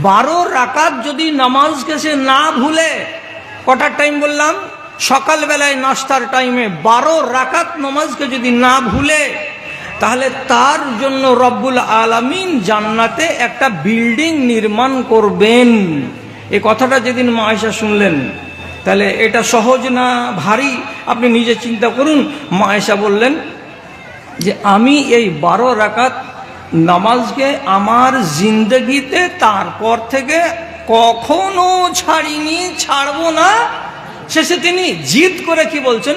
12 রাকাত যদি নামাজকে সে না ভুলে, কটার টাইম বললাম? সকালবেলায় নাস্তার টাইমে 12 রাকাত নামাজকে যদি না ভুলে, তাহলে তার জন্য রব্বুল আলামিন জান্নাতে একটা বিল্ডিং নির্মাণ করবেন। এই কথাটা যেদিন মা আয়েশা শুনলেন, তাহলে এটা সহজ না ভারী আপনি নিজে চিন্তা করুন। মা আয়েশা বললেন যে আমি এই 12 রাকাত নামাজকে আমার জিন্দগিতে তারপর থেকে কখনো ছাড়িনি, ছাড়বো না। শেষে তিনি জিদ করে কি বলছেন?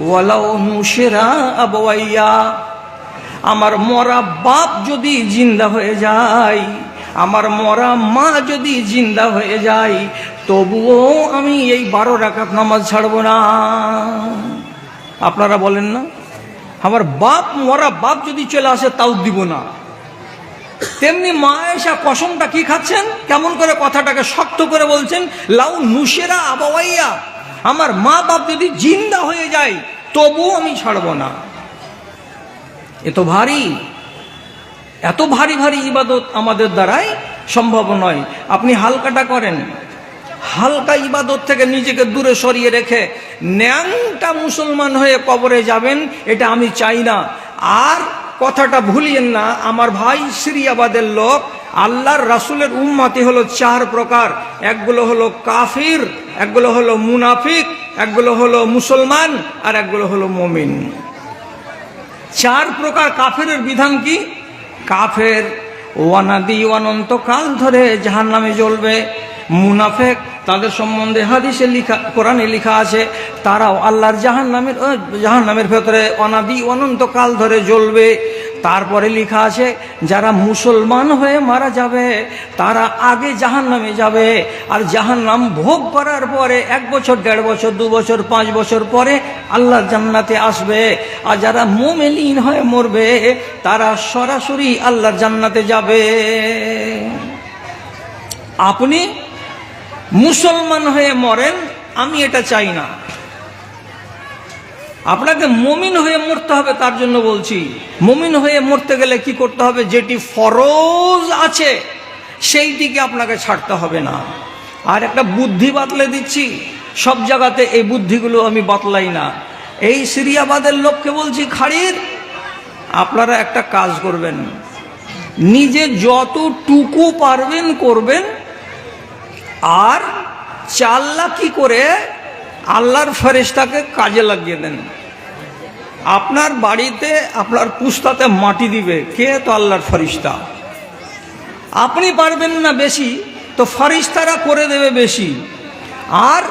ওয়ালাউ নুশিরা আবাওয়াইয়া, আমার মরা বাপ যদি জিন্দা হয়ে যায়, আমার মরা মা যদি জিন্দা হয়ে যায়, তবুও আমি এই 12 রাকাত নামাজ ছাড়বো না। আপনারা বলেন না, আমার বাপ, মরা বাপ যদি চলে আসে তাও দিব না। তেমনি মা আয়েশা কসমটা কি খাচ্ছেন, কেমন করে কথাটাকে শক্ত করে বলছেন, লাউ নুশিরা আবাওয়াইয়া, আমার মা বাপ যদি জিন্দা হয়ে যায় তবুও আমি ছাড়বো না। এত ভারী, এত ভারী ভারী ইবাদত আমাদের দ্বারাই সম্ভব নয়। আপনি হালকাটা করেন, হালকা ইবাদত থেকে নিজেকে দূরে সরিয়ে রেখে ন্যাংটা মুসলমান হয়ে কবরে যাবেন, এটা আমি চাই না। আর কথাটা ভুলিয়েন না, আমার ভাই সিরিয়াবাদের লোক, আল্লাহর রাসূলের উম্মতি হলো 4 প্রকার। একগুলো হলো কাফির, একগুলো হলো মুনাফিক, একগুলো হলো মুসলমান, আর একগুলো হলো মুমিন। 4 প্রকার কাফেরের বিধান কি? কাফের ওয়ানাদি অনন্তকাল ধরে জাহান্নামে জ্বলবে। মুনাফিক, তাদের সম্বন্ধে হাদিসে লেখা, কোরআনে লেখা আছে, তারাও আল্লাহর জাহান্নামের ভেতরে অনাদি অনন্তকাল ধরে জ্বলবে। তারপরে লেখা আছে যারা মুসলমান হয়ে মারা যাবে তারা আগে জাহান্নামে যাবে, আর জাহান্নাম ভোগ করার পরে 1 বছর, 1.5 বছর, 2 বছর, 5 বছর পরে আল্লাহর জান্নাতে আসবে। আর যারা মুমিন হয়ে মরবে তারা সরাসরি আল্লাহর জান্নাতে যাবে। আপনি মুসলমান হয়ে মরেন, আমি এটা চাই না। আপনাকে মুমিন হয়ে মরতে হবে, তার জন্য বলছি। মুমিন হয়ে মরতে গেলে কি করতে হবে? যেটি ফরজ আছে সেই দিকে আপনাকে ছাড়তে হবে না। আর একটা বুদ্ধি বাতলে দিচ্ছি, সব জায়গাতে এই বুদ্ধিগুলো আমি বাতলাই না। এই সিরিয়াবাদের লোককে বলছি, খাড়ির, আপনারা একটা কাজ করবেন, নিজে যতটুকু পারবেন করবেন, আর চাল্লাকি করে আল্লাহর ফেরেশতাকে কাজে লাগিয়ে দেন। আপনার বাড়িতে, আপনার পুস্তাতে মাটি দিবে কে? তো আল্লাহর ফেরেশতা। আপনি পারবেন না বেশি, তো ফেরেশতারা করে দেবে বেশি। আর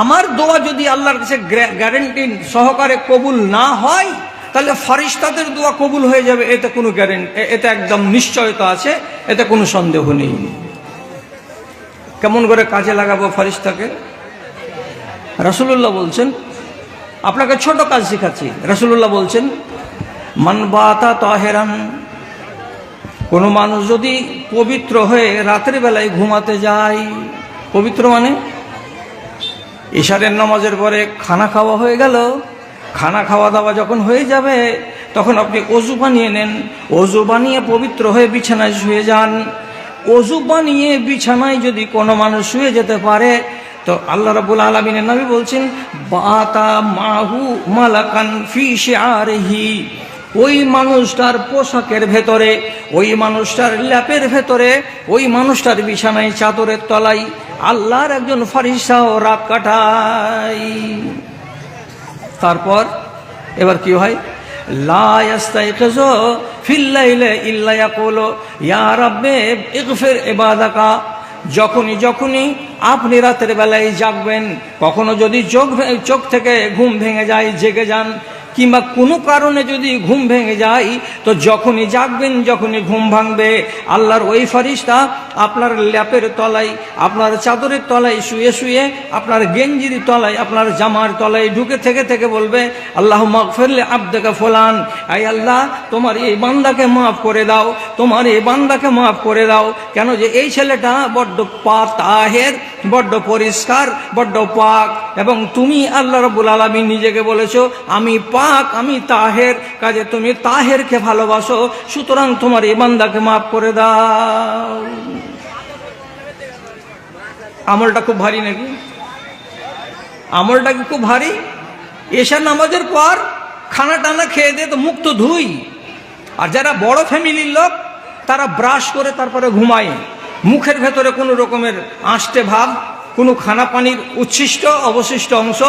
আমার দোয়া যদি আল্লাহর কাছে গ্যারান্টি সহকারে কবুল না হয়, তাহলে ফেরেশতাদের দোয়া কবুল হয়ে যাবে, এতে কোনো গ্যারান্টি, এতে একদম নিশ্চয়তা আছে, এতে কোনো সন্দেহ নেই। কেমন করে কাজে লাগাবো ফেরেশতাকে? রাসূলুল্লাহ বলছেন, আপনাকে ছোট কাজ শেখাচ্ছি। রাসূলুল্লাহ বলছেন, মান বাতা তাহেরান, কোনো মানুষ যদি পবিত্র হয়ে রাতের বেলায় ঘুমাতে যায়, পবিত্র মানে ইশারের নামাজের পরে খানা খাওয়া হয়ে গেল, খানা খাওয়া দাওয়া যখন হয়ে যাবে তখন আপনি ওযু বানিয়ে নেন, ওযু বানিয়ে পবিত্র হয়ে বিছানায় শুয়ে যান। ওযু বানিয়ে বিছানায় যদি কোনো মানুষ শুয়ে যেতে পারে, তো আল্লাহ রাব্বুল আলামিনের নবী বলছেন, বাতা মাহু মালাকান ফি শিআরিহি, ওই মানুষটার পোশাকের ভেতরে, ওই মানুষটার ল্যাপের ভেতরে, ওই মানুষটার বিছানায় চাদরের তলায় আল্লাহর একজন ফেরেশতাও রাত কাটায়। তারপর এবার কি হয়? লা ইয়াস্তাইকিযু ফিল লাইলি ইল্লা ইয়াকুলু ইয়া রাব্বি ইগফির ইবাদাকা, যখনই আপনি রাতের বেলায় জাগবেন, কখনো যদি চোখ থেকে ঘুম ভেঙে যায়, জেগে যান, কিংবা কোনো কারণে যদি ঘুম ভেঙে যায়, তো যখনই জাগবেন, যখনই ঘুম ভাঙবে, আল্লাহর ওই ফেরেশতা আপনার ল্যাপের তলায়, আপনার চাদরের তলায় শুয়ে শুয়ে, আপনার গেঞ্জির তলায়, আপনার জামার তলায় ঢুকে থেকে বলবে, আল্লাহুম্মা ইগফির লি আবদিকা ফুলান, আয় আল্লাহ তোমার এই বান্দাকে মাফ করে দাও, তোমার এই বান্দাকে মাফ করে দাও। কেন? যে এই ছেলেটা বড্ড তাহের, বড্ড পরিষ্কার, বড্ড পাক, এবং তুমি আল্লাহ রাব্বুল আলামিন নিজেকে বলেছো আমি পাক, আমি তাহের, কাজে তুমি তাহেরকে ভালোবাসো, সুতরাং তোমার এই বান্দাকে মাফ করে দাও। আমলটা খুব ভারী নাকি? আমলটা কি খুব ভারী? এশা নামাজের পর খানা টানা খেয়ে দিয়ে তো মুখ তো ধুই। আর যারা বড় ফ্যামিলির লোক তারা ব্রাশ করে তারপরে ঘুমায়। মুখের ভেতরে কোনো রকমের আঁশটে ভাব, কোনো খানা পানির উচ্ছিষ্ট অবশিষ্ট অংশ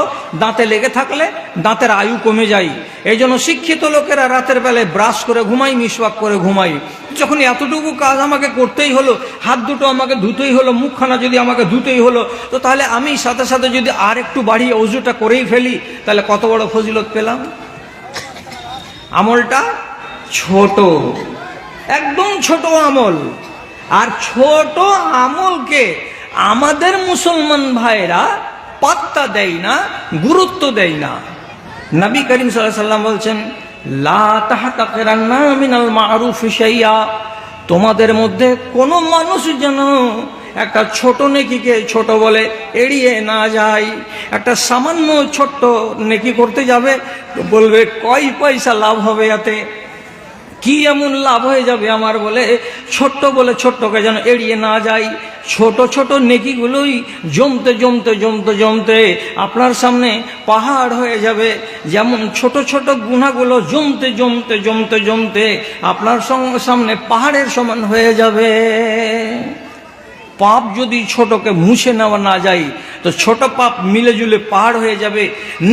দাঁতে লেগে থাকলে দাঁতের আয়ু কমে যায়। এই জন্য শিক্ষিত লোকেরা রাতের বেলায় ব্রাশ করে ঘুমাই, মিসওয়াক করে ঘুমাই। যখন এতটুকু কাজ আমাকে করতেই হলো, হাত দুটো আমাকে ধুতেই হলো, মুখখানা যদি আমাকে ধুতেই হলো, তো তাহলে আমি সাথে সাথে যদি আর একটু বাড়িয়ে ওযুটা করেই ফেলি, তাহলে কত বড় ফজিলত পেলাম। আমলটা ছোট, একদম ছোট আমল। আর ছোট আমলকে আমাদের মুসলমান ভাইরা পাত্তা দেয় না, গুরুত্ব দেয় না। নবী করিম সাল্লাল্লাহু আলাইহি ওয়াসাল্লাম বলছেন, লা তাহতাকিরান্না মিনাল মারুফি শাইআ, তোমাদের মধ্যে কোনো মানুষ যেন একটা ছোট নেকিকে ছোট বলে এড়িয়ে না যায়। একটা সামান্য ছোট্ট নেকি করতে যাবে, বলবে কয় পয়সা লাভ হবে এতে, কি এমন লাভ হয়ে যাবে আমার, বলে ছোট্ট বলে ছোট্টকে যেন এড়িয়ে না যায়। ছোট ছোট নেকিগুলোই জমতে জমতে জমতে জমতে আপনার সামনে পাহাড় হয়ে যাবে। যেমন ছোট ছোট গুনাহগুলো জমতে জমতে জমতে জমতে আপনার সামনে পাহাড়ের সমান হয়ে যাবে। পাপ যদি ছোটকে মুছে নেওয়া না যায় তো ছোট পাপ মিলে জুলে পাহাড় হয়ে যাবে।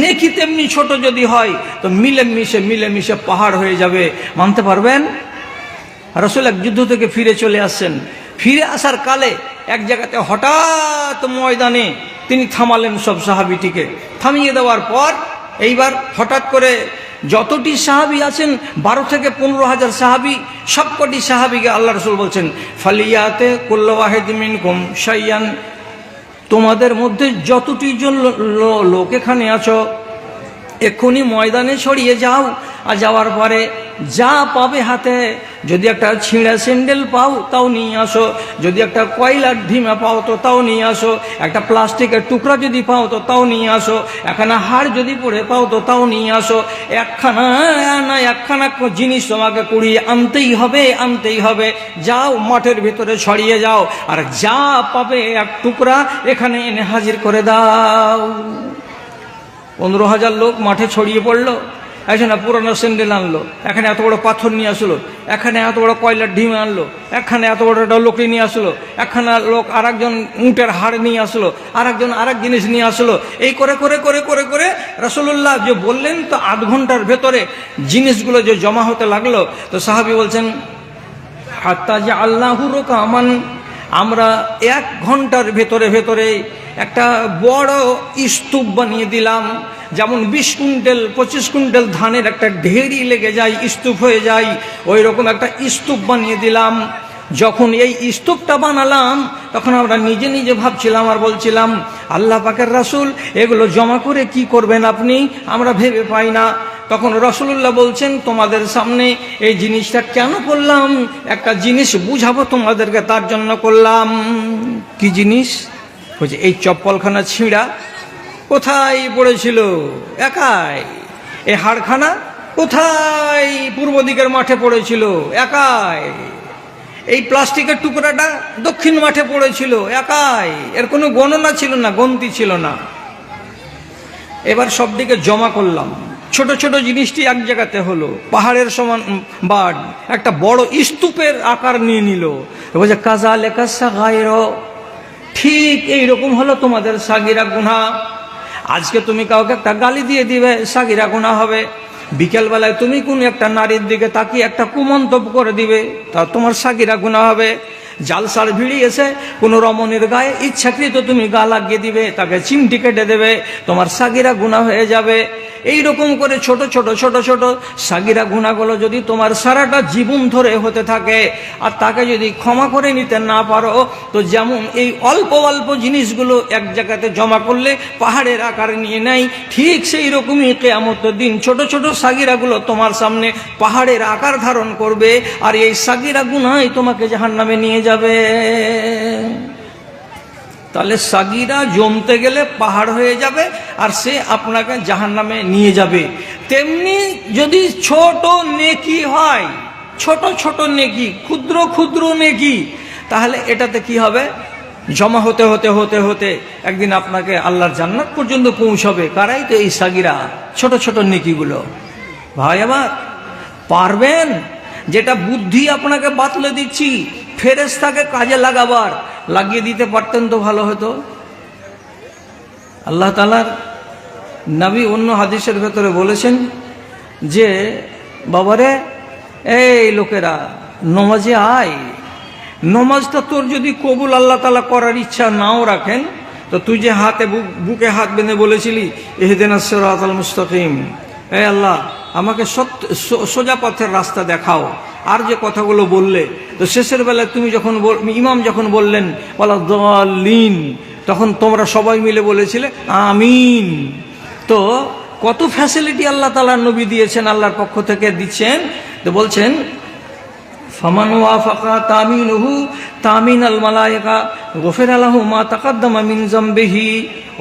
নেকি তেমনি ছোট যদি হয় তো মিলেমিশে পাহাড় হয়ে যাবে। মানতে পারবেন? রাসূল এক যুদ্ধ থেকে ফিরে চলে আসছেন। ফিরে আসার কালে এক জায়গাতে হঠাৎ ময়দানে তিনি থামালেন সব সাহাবিটিকে। থামিয়ে দেওয়ার পর এইবার হঠাৎ করে যতটি সাহাবি আছেন 12 থেকে 15,000 সাহাবি, সবকটি সাহাবিকে আল্লাহ রাসূল বলছেন, ফালিয়াতে কুল্লু ওয়াহিদ মিনকুম শাইয়ান, তোমাদের মধ্যে যতটি জন লোক এখানে আছো এক্ষুনি ময়দানে ছড়িয়ে যাও। আর যাওয়ার পরে যা পাবে হাতে, যদি একটা ছিঁড়া স্যান্ডেল পাও তাও নিয়ে আসো, যদি একটা কয়লার ঢিমা পাও তো তাও নিয়ে আসো, একটা প্লাস্টিকের টুকরা যদি পাও তো তাও নিয়ে আসো, একখানা হাড় যদি পড়ে পাও তো তাও নিয়ে আসো। একখানা জিনিস তোমাকে কুড়িয়ে আনতেই হবে। যাও মাঠের ভিতরে ছড়িয়ে যাও, আর যা পাবে এক টুকরা এখানে এনে হাজির করে দাও। 15,000 লোক মাঠে ছড়িয়ে পড়লো। একজন পুরানো স্যান্ডেল আনলো, এখানে এত বড় পাথর নিয়ে আসলো, এখানে এত বড় কয়লার ডিম আনলো, এখানে এত বড় একটা লোকড়ি নিয়ে আসলো, একখানা লোক আর একজন উটের হাড় নিয়ে আসলো, আর একজন আরেক জিনিস নিয়ে আসলো। এই করে করে করে করে করে রাসূলুল্লাহ যে বললেন তো 8 ঘন্টার ভেতরে জিনিসগুলো যে জমা হতে লাগলো, তো সাহাবী বলছেন, হাত্তা জাআলনাহু রুকামান, আমরা 1 ঘন্টার ভেতরে একটা বড় স্তূপ বানিয়ে দিলাম। যেমন 20 কুইন্টাল 25 কুইন্টাল ধানের একটা ঢেড়ি লেগে যায়, স্তূপ হয়ে যায়, ওই রকম একটা স্তূপ বানিয়ে দিলাম। যখন এই স্তূপটা বানালাম তখন আমরা নিজে নিজে ভাবছিলাম আর বলছিলাম, আল্লাহ পাকের রাসূল এগুলো জমা করে কি করবেন আপনি, আমরা ভেবে পাই না। তখন রাসূলুল্লাহ বলছেন, তোমাদের সামনে এই জিনিসটা কেন করলাম, একটা জিনিস বুঝাবো তোমাদেরকে, তার জন্য করলাম। কি জিনিস? বলছে এই চপ্পলখানা ছিঁড়া কোথায় পড়েছিল? একাই। এই হাড়খানা কোথায় পূর্ব দিকের মাঠে পড়েছিল? একাই। এই প্লাস্টিকের টুকরাটা দক্ষিণ মাঠে পড়েছিল, একাই। এর কোনো গণনা ছিল না, গন্তি ছিল না। এবার সব দিকে জমা করলাম, ছোট ছোট জিনিসটি এক জায়গাতে হলো, পাহাড়ের সমান বাদ একটা বড় স্তূপের আকার নিয়ে নিল। বলছে কাযালিকা সাগাইর, ঠিক এইরকম হলো তোমাদের সাগিরা গুনাহ। আজকে তুমি কাউকে একটা গালি দিয়ে দিবে, সাগিরা গুনাহ হবে। বিকেলবেলায় তুমি কোন একটা নারীর দিকে তাকিয়ে একটা কুমন্তব্য করে দিবে, তা তোমার সাগিরা গুনাহ হবে। জালসার ভিড়ি এসে কোনো রমণীর গায়ে ইচ্ছাকৃত তুমি গা লাগিয়ে দিবে, তাকে চিমটি কেটে দেবে, তোমার সাগিরা গুনাহ হয়ে যাবে। এই রকম করে ছোট ছোট ছোট ছোট সাগিরা গুনাহগুলো যদি তোমার সারাটা জীবন ধরে হতে থাকে আর তাকে যদি ক্ষমা করে নিতে না পারো, তো যেমন এই অল্প অল্প জিনিসগুলো এক জায়গাতে জমা করলে পাহাড়ের আকার নিয়ে নেয়, ঠিক সেই রকমই কিয়ামতের দিন ছোট ছোট সাগিরাগুলো তোমার সামনে পাহাড়ের আকার ধারণ করবে, আর এই সাগিরা গুনাহই তোমাকে জাহান্নামে নিয়ে যাবে। তাহলে সাগিরা জমতে গেলে পাহাড় হয়ে যাবে আর সে আপনাকে জাহান্নামে নিয়ে যাবে। তেমনি যদি ছোট নেকি হয়, ছোট ছোট নেকি, ক্ষুদ্র ক্ষুদ্র নেকি, তাহলে এটাতে কি হবে? জমা হতে হতে হতে হতে একদিন আপনাকে আল্লাহর জান্নাত পর্যন্ত পৌঁছাবে। কারাই তো এই সাগিরা, ছোট ছোট নেকিগুলো। ভাই আমার, পারবেন? যেটা বুদ্ধি আপনাকে বাতলে দিচ্ছি, ফেরেশতাকে কাজে লাগাবার, লাগিয়ে দিতে পারতেন তো ভালো হতো। আল্লাহ তাআলার নবী অন্য হাদিসের ভেতরে বলেছেন যে বাবারে, এই লোকেরা নমাজে আয়। নমাজটা তোর যদি কবুল আল্লাহ তাআলা করার ইচ্ছা নাও রাখেন, তো তুই যে হাতে বুকে হাত বেঁধে বলেছিলি ইহদিনাস সিরাতাল মুস্তাকিম, হে আল্লাহ আমাকে সোজা পথের রাস্তা দেখাও, আর যে কথাগুলো বললে, তো শেষের বেলায় তুমি যখন ইমাম যখন বললেন ওয়ালা দাল্লিন, তখন তোমরা সবাই মিলে বলেছিলে আমিন। তো কত ফ্যাসিলিটি আল্লাহ তাআলা নবী দিয়েছেন, আল্লাহর পক্ষ থেকে দিচ্ছেন। তো বলছেন ফামান ওয়াফাকা তামিনুহু তামিন আল মালায়েকা গফিরা লাহু মা তাকাদ্দামা মিন যামবিহি।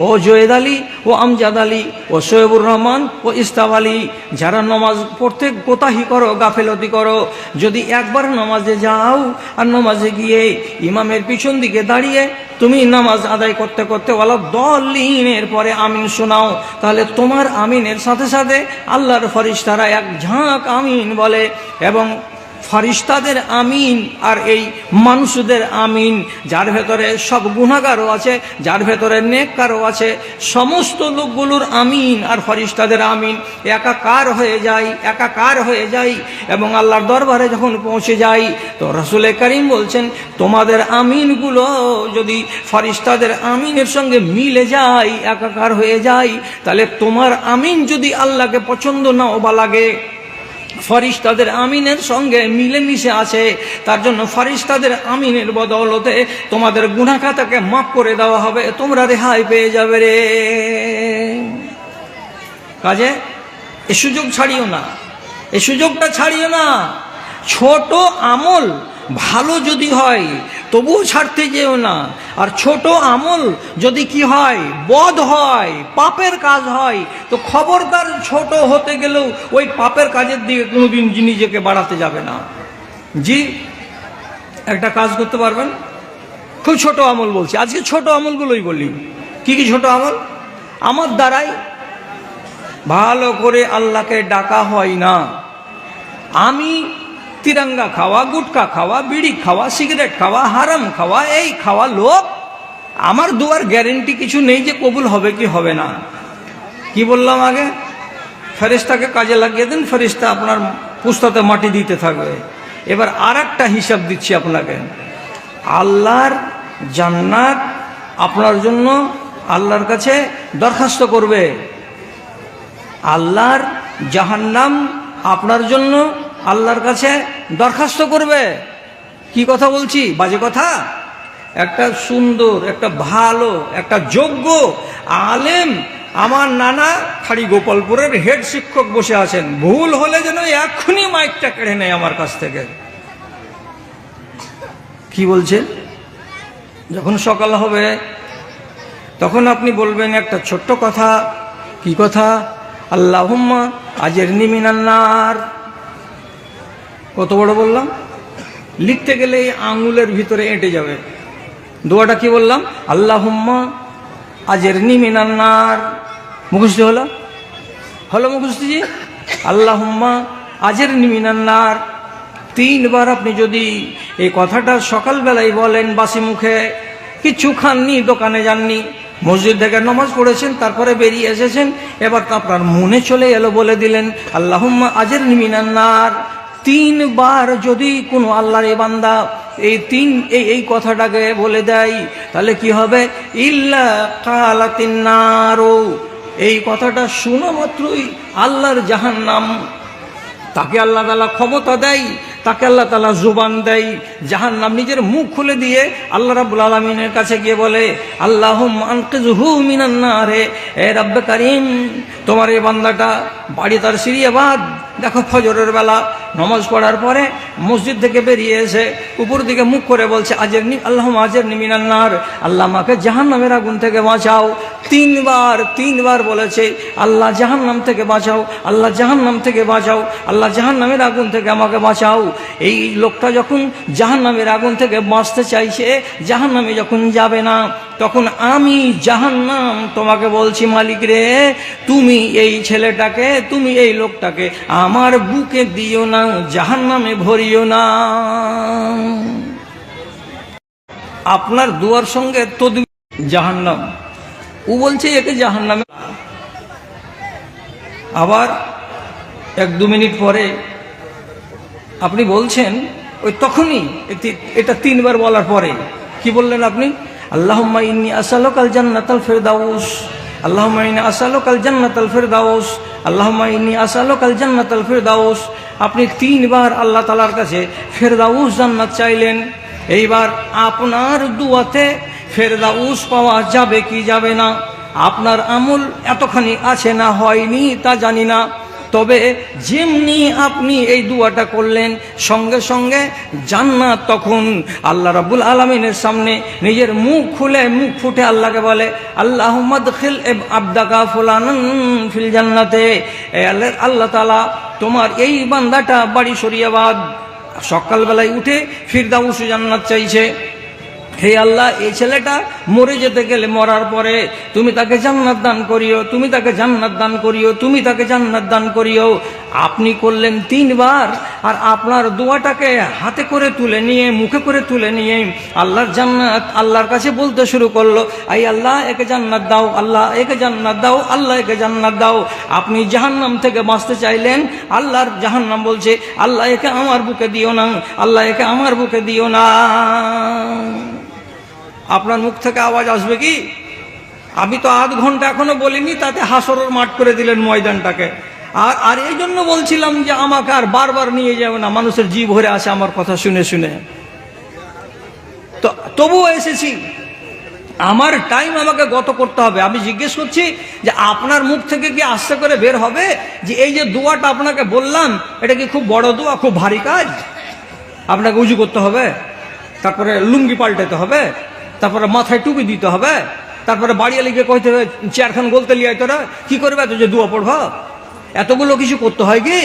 ও জয়েদ আলী, ও আমজাদ আলী, ও শোয়েবুর রহমান, ও ইস্তাব আলী, যারা নামাজ পড়তে কোতাহি করো, গাফেলতি করো, যদি একবার নামাজে যাও আর নামাজে গিয়ে ইমামের পিছন দিকে দাঁড়িয়ে তুমি নামাজ আদায় করতে করতে ওয়ালা দাল্লিনের পরে আমিন শোনাও, তাহলে তোমার আমিনের সাথে সাথে আল্লাহর ফেরেশতারা এক ঝাঁক আমিন বলে। এবং ফেরেশতাদের আমিন আর এই মানুষদের আমিন, যার ভেতরে সব গুনাহগারও আছে, যার ভেতরে নেককারও আছে, সমস্ত লোকগুলোর আমিন আর ফেরেশতাদের আমিন একাকার হয়ে যায়। এবং আল্লাহর দরবারে যখন পৌঁছে যায়, তো রাসূল করিম বলছেন তোমাদের আমিনগুলো যদি ফেরেশতাদের আমিনের সঙ্গে মিলে যায়, একাকার হয়ে যায়, তাহলে তোমার আমিন যদি আল্লাহকে পছন্দ নাও বা লাগে, ফেরেশতাদের আমিনের সঙ্গে মিলেমিশে আছে, তার জন্য ফেরেশতাদের আমিনের বদৌলতে তোমাদের গুনাহ খাতাকে মাফ করে দেওয়া হবে, তোমরা রেহাই পেয়ে যাবে রে। কাজে এই সুযোগ ছাড়িও না, এই সুযোগটা ছাড়িও না। ছোট আমল ভালো যদি হয় তবুও ছাড়তে যেও না। আর ছোট আমল যদি কি হয়, বদ হয়, পাপের কাজ হয়, তো খবরদার ছোট হতে গেলেও ওই পাপের কাজের দিকে কোনোদিন নিজেকে বাড়াতে যাবে না। জি, একটা কাজ করতে পারবেন, খুব ছোট আমল বলছি, আজকে ছোট আমলগুলোই বলি। কি কি ছোট আমল? আমার দ্বারাই ভালো করে আল্লাহকে ডাকা হয় না। আমি তিরঙ্গা খাওয়া, গুটকা খাওয়া, বিড়ি খাওয়া, সিগারেট খাওয়া, হারাম খাওয়া, এই খাওয়া লোক, আমার দোয়ার গ্যারেন্টি কিছু নেই যে কবুল হবে কি হবে না। কি বললাম আগে? ফেরেশতাকে কাজে লাগিয়ে দেন, ফেরেশতা আপনার পুস্তাতে মাটি দিতে থাকবে। এবার আর একটা হিসাব দিচ্ছি আপনাকে। আল্লাহর জান্নাত আপনার জন্য আল্লাহর কাছে দরখাস্ত করবে, আল্লাহর জাহান্নাম আপনার জন্য আল্লাহর কাছে দরখাস্ত করবে। কি কথা বলছি? বাজে কথা? একটা সুন্দর, একটা ভালো, একটা যোগ্য আলেম, আমার নানা খাড়ি গোপালপুরের হেড শিক্ষক বসে আছেন, ভুল হলে যেন এক্ষুনি মাইকটা কেড়ে নেয় আমার কাছ থেকে। কি বলছেন? যখন সকাল হবে তখন আপনি বলবেন একটা ছোট্ট কথা। কি কথা? আল্লাহুম্মা আজিরনি মিনান নার। কত বড় বললাম, লিখতে গেলে আঙুলের ভিতরে এঁটে যাবে। দোয়াটা কি বললাম? আল্লাহুম্মা আজিরনি মিনান নার। মুখস্থ হলো মুখস্থজি? আল্লাহুম্মা আজিরনি মিনান নার 3 বার আপনি যদি এই কথাটা সকালবেলায় বলেন, বাসি মুখে, কিছু খাননি, দোকানে যাননি, মসজিদ থেকে নামাজ পড়েছেন, তারপরে বেরিয়ে এসেছেন, এবার তো আপনার মনে চলে এলো, বলে দিলেন আল্লাহুম্মা আজিরনি মিনান নার। 3 বার যদি কোনো আল্লাহর বান্দা এই কথাটাকে বলে দেয়, তাহলে কি হবে? ইল্লা কালাতিন নারু, এই কথাটা শোনা মাত্রই আল্লাহর জাহান্নাম, তাকে আল্লাহ তাআলা ক্ষমতা দেয়, তাকে আল্লাহ তাআলা জুবান দেয়, জাহান্নাম নিজের মুখ খুলে দিয়ে আল্লাহ রাব্বুল আলামিনের কাছে গিয়ে বলে আল্লাহুম্মা আনকিযহু মিনান নার, হে রব্বে কারীম, তোমার এই বান্দাটা বাড়ি তার সিরিয়াবাদ, দেখো ফজরের বেলা নামাজ পড়ার পরে মসজিদ থেকে বেরিয়ে এসে উপর দিকে মুখ করে বলছে আল্লাহুম্মা আজিরনি মিনান নার, আল্লাহ আমাকে জাহান্নামের আগুন থেকে বাঁচাও। তিনবার বলেছে আল্লাহ জাহান্নাম থেকে বাঁচাও, আল্লাহ জাহান্নাম থেকে বাঁচাও, আল্লাহ জাহান্নামের আগুন থেকে আমাকে বাঁচাও। এই লোকটা যখন জাহান্নামের আগুন থেকে বাঁচতে চাইছে, জাহান্নামে যখন যাবে না, তখন আমি জাহান্নাম তোমাকে বলছি, মালিক রে, তুমি এই ছেলেটাকে, তুমি এই লোকটাকে আমার বুকে দিও না, জাহান্নামে ভরিও না। আপনার দুয়ার সঙ্গে তো জাহান্নাম, ও বলছে একে জাহান্নামে। আবার 1-2 মিনিট পরে আপনি বলছেন, ওই তখনই এটা 3 বার বলার পরে কি বললেন আপনি? আল্লাহুম্মা ইন্নী আসআলুকাল জান্নাতাল ফিরদাউস, আল্লাহুম্মা ইন্নী আসআলুকাল জান্নাতাল ফিরদাউস, আল্লাহুম্মা ইন্নী আসআলুকাল জান্নাতাল ফিরদাউস। আপনি 3 বার আল্লাহ তাআলার কাছে ফিরদাউস জান্নাত চাইলেন। এইবার আপনার দুয়াতে ফেরদাউস পাওয়া যাবে কি যাবে না, আপনার আমল এতখানি আছে না হয়নি তা জানি না, তবে যেমনি আপনি এই দুয়াটা করলেন, সঙ্গে সঙ্গে জান্নাত তখন আল্লাহ রাব্বুল আলামিনের সামনে নিজের মুখ খুলে, মুখ ফুটে আল্লাহকে বলে, আল্লাহুম্মা আদখিল আবদাকা ফুলানান ফিল জান্নাতে। আল্লাহ তাআলা তোমার এই বান্দাটা বাড়ি শরিয়াবাদ সকালবেলায় উঠে ফিরদাউস জান্নাত চাইছে। হে আল্লাহ, এই ছেলেটা মরে যেতে গেলে, মরার পরে তুমি তাকে জান্নাত দান করিও, তুমি তাকে জান্নাত দান করিও, তুমি তাকে জান্নাত দান করিও। আপনি করলেন 3 বার, আর আপনার দোয়াটাকে হাতে করে তুলে নিয়ে, মুখে করে তুলে নিয়ে আল্লাহর জান্নাত আল্লাহর কাছে বলতে শুরু করলো, আই আল্লাহ একে জান্নাত দাও, আল্লাহ একে জান্নাত দাও, আল্লাহ একে জান্নাত দাও। আপনি জাহান্নাম থেকে বাঁচতে চাইলেন, আল্লাহর জাহান্নাম বলছে, আল্লাহ একে আমার বুকে দিও না, আল্লাহ একে আমার বুকে দিও না। আপনার মুখ থেকে আওয়াজ আসবে কি? আমি তো আধ ঘন্টা এখনো বলিনি, তাতে হাসরের মাঠ করে দিলেন ময়দানটাকে। আর এই জন্য বলছিলাম যে আমাকে আর বারবার নিয়ে যাবে না, মানুষের জি ভরে আসে আমার কথা শুনে শুনে। তো তবুও এসেছি, আমার টাইম আমাকে গত করতে হবে। আমি জিজ্ঞেস করছি যে আপনার মুখ থেকে কি আস্তে করে বের হবে যে এই যে দোয়াটা আপনাকে বললাম, এটা কি খুব বড় দোয়া, খুব ভারী কাজ? আপনাকে উজু করতে হবে, তারপরে লুঙ্গি পাল্টাতে হবে, তারপরে মাথায় টুপি দিতে হবে, তারপরে বাড়িয়ে লিখে কইতে হবে চেয়ারখান গলতে লিয়ে তোরা কি করবে তো যে দোয়া পড়ব? এতগুলো কিছু করতে হয় কি?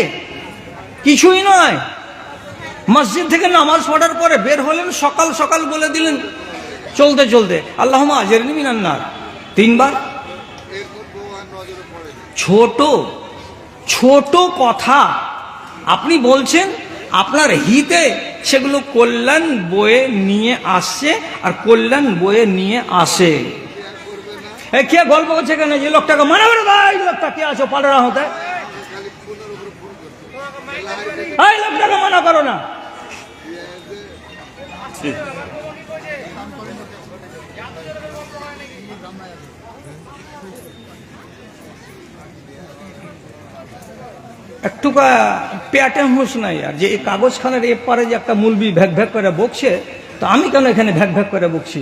কিছুই নয়। মসজিদ থেকে নামাজ পড়ার পরে বের হলেন, সকাল সকাল বলে দিলেন চলতে চলতে আল্লাহুম্মা আজিরনি মিনান নার 3 বার। ছোট ছোট কথা আপনি বলছেন, আপনার হিতে সেগুলো কল্যাণ বয়ে নিয়ে আসছে, আর কল্যাণ বয়ে নিয়ে আসে। কে গল্প করছে কেন? যে লোকটাকে মানা করে দাও, এই লোকটা কে আছো পালরা হতে, এই লোকটাকে মানা করো না। একটু পেটে হুঁশ নাই আর, যে এই কাগজখানের এপারে যে একটা মুলবি ভ্যাক ভ্যাক করে বকছে, তো আমি কেন এখানে ভ্যাক ভ্যাক করে বকছি?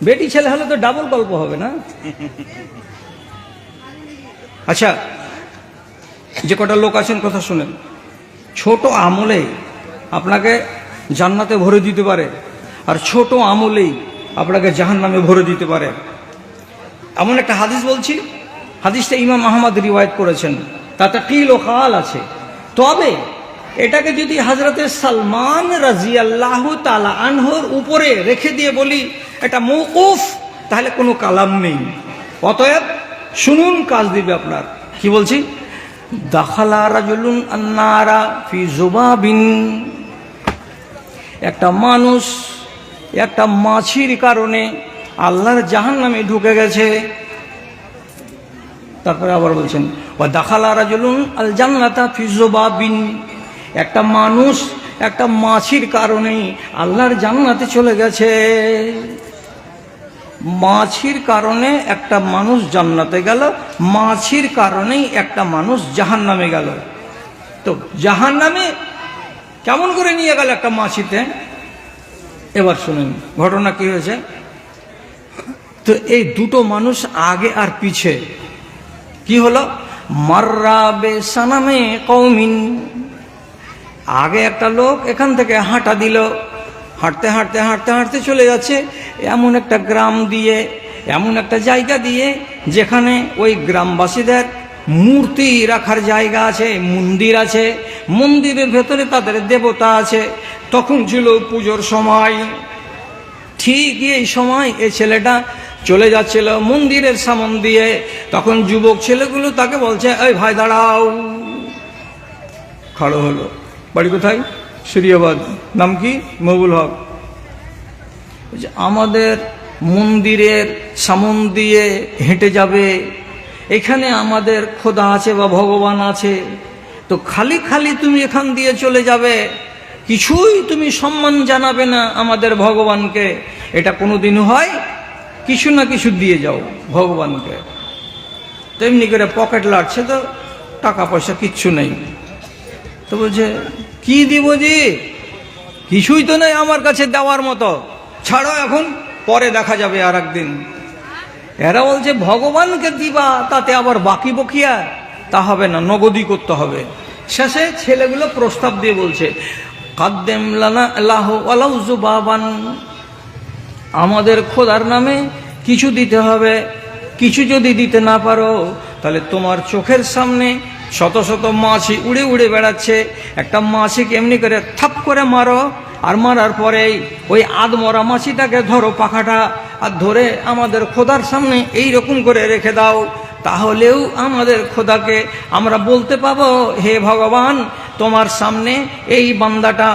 বেটি ছেলে হলে তো ডাবল গল্প হবে না? আচ্ছা, যে কটা লোক আছেন কথা শুনেন, ছোট আমলে আপনাকে জান্নাতে ভরে দিতে পারে, আর ছোট আমলেই আপনাকে জাহান্নামে ভরে দিতে পারে। এমন একটা হাদিস বলছি, হাদিসটা ইমাম আহমদ রিওয়ায়াত করেছেন, তাতে কিল ও কাল আছে। তবে এটাকে যদি হযরতে সালমান রাদিয়াল্লাহু তাআলা আনহুর উপরে রেখে দিয়ে বলি এটা মওকুফ, তাহলে কোনো কালাম নেই। অতএব শুনুন, কাজ দিবে আপনার। কি বলছি? দাখালা রাজুলুন আন্নারা ফি যুবাবিন, একটা মানুষ একটা মাছির কারণে আল্লাহর জাহান্নামে ঢুকে গেছে। তারপরে আবার বলছেন ওয়া দাখালা রাজুলুন আল জান্নাতা ফি যুবাবিন, একটা মানুষ একটা মাছির কারণে আল্লাহর জান্নাতে চলে গেছে। মাছির কারণে একটা মানুষ জান্নাতে গেল, মাছির কারণেই একটা মানুষ জাহান্নামে গেল। তো জাহান্নামে কেমন করে নিয়ে গেল একটা মাছিতে? এবার শুনুন ঘটনা কি হয়েছে। তো এই দুটো মানুষ আগে আর পিছে কি হলো, মাররা বেসানামে কওমিন। আগে একটা লোক এখান থেকে হাঁটা দিল, হাঁটতে হাঁটতে হাঁটতে হাঁটতে চলে যাচ্ছে এমন একটা গ্রাম দিয়ে, এমন একটা জায়গা দিয়ে যেখানে ওই গ্রামবাসীদের মূর্তি রাখার জায়গা আছে, মন্দির আছে, মন্দিরের ভেতরে তাদের দেবতা আছে। তখন ছিল পুজোর সময়। ঠিক এই সময় এই ছেলেটা চলে যাচ্ছিল মন্দিরের সামন দিয়ে। তখন যুবক ছেলেগুলো তাকে বলছে, এই ভাই দাঁড়াও। খাড়ো হলো। বাড়ি কোথায়? সুরিয়াবাদ। নাম কি? মকবুল হক। আমাদের মন্দিরের সামন দিয়ে হেঁটে যাবে, এখানে আমাদের খোদা আছে বা ভগবান আছে, তো খালি খালি তুমি এখান দিয়ে চলে যাবে, কিছুই তুমি সম্মান জানাবে না আমাদের ভগবানকে, এটা কোনোদিন হয়? কিছু না কিছু দিয়ে যাও ভগবানকে। তেমনি করে পকেট লাটছে, তো টাকা পয়সা কিচ্ছু নেই। তো বলছে, কি দিব জি? কিছুই তো নেই আমার কাছে দেওয়ার মতো, ছাড়ো এখন, পরে দেখা যাবে আর একদিন। এরা বলছে ভগবানকে দিবা, তাতে আবার বাকি বকিয়া, তা হবে না, নগদই করতে হবে। শেষে ছেলেগুলো প্রস্তাব দিয়ে বলছে, কাদ্দেম লানা আল্লাহ ওয়ালাউ যুবাবান, আমাদের খোদার নামে কিছু দিতে হবে। কিছু যদি দিতে না পারো, তাহলে তোমার চোখের সামনে শত শত মাছি উড়ে উড়ে বেড়াচ্ছে, একটা মাছিকে এমনি করে থাপ করে মারো, আর মারার পরেই ওই আধমরা মাছিটাকে ধরো পাখাটা, আর ধরে আমাদের খোদার সামনে এই রকম করে রেখে দাও। তাহলেও আমাদের খোদাকে আমরা বলতে পাবো, হে ভগবান, তোমার সামনে এই বান্দাটা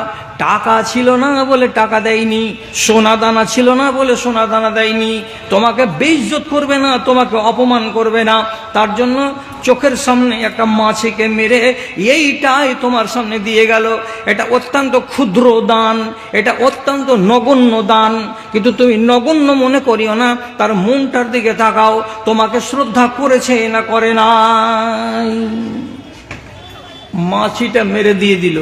টাকা ছিল না বলে টাকা দেয়নি, সোনা দানা ছিল না বলে সোনা দানা দেয়নি, তোমাকে বেইজ্জত করবে না, তোমাকে অপমান করবে না, তার জন্য চোখের সামনে একটা মাছিকে মেরে এইটাই তোমার সামনে দিয়ে গেল। এটা অত্যন্ত ক্ষুদ্র দান, এটা অত্যন্ত নগণ্য দান, কিন্তু তুমি নগণ্য মনে করিও না, তার মনটার দিকে তাকাও, তোমাকে শ্রদ্ধা করেছে না করে নাই। মাছিটা মেরে দিয়ে দিল।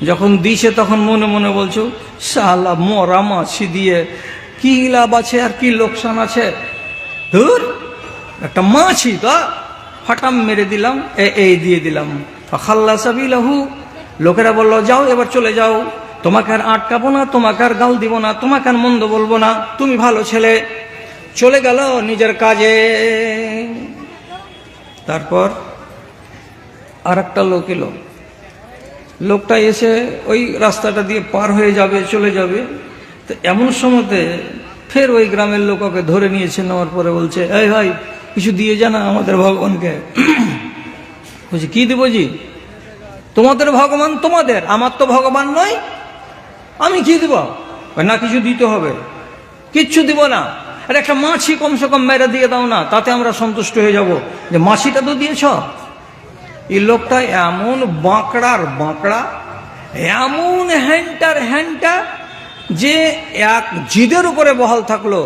যখন দিছে তখন মনে মনে বলছো, শালা মরা মাছি দিয়ে কি লাভ আছে আর কি লোকসান আছে, ধুর, একটা মাছি তো ফাটাম মেরে দিলাম, এই দিয়ে দিলাম। খাল্লা সাবিলাহু, লোকেরা বলল, যাও এবার চলে যাও, তোমাকে আর আটকাবো না, তোমাকে আর গাল দিব না, তোমাকে আর মন্দ বলবো না, তুমি ভালো ছেলে। চলে গেল নিজের কাজে। তারপর আর একটা লোক এলো। লোকটা এসে ওই রাস্তাটা দিয়ে পার হয়ে যাবে, চলে যাবে। তো এমন সময়তে ফের ওই গ্রামের লোক ওকে ধরে নিয়েছে, নেওয়ার পরে বলছে, এই ভাই, কিছু দিয়ে জানা আমাদের ভগবানকে। বলছে, কি দেবো জি? তোমাদের ভগবান তোমাদের, আমার তো ভগবান নয়, আমি কি দিব? না, কিছু দিতে হবে। কিচ্ছু দিব না, আর একটা মাছি কমসে কম মেরে দিয়ে দাও না, তাতে আমরা সন্তুষ্ট হয়ে যাব, যে মাছিটা তো দিয়েছ। এই লোকটা এমন বাঁকড়ার বাঁকড়া, এমন হ্যান্টার হ্যান্টা, যে এক জিদের উপরে বহাল থাকলো,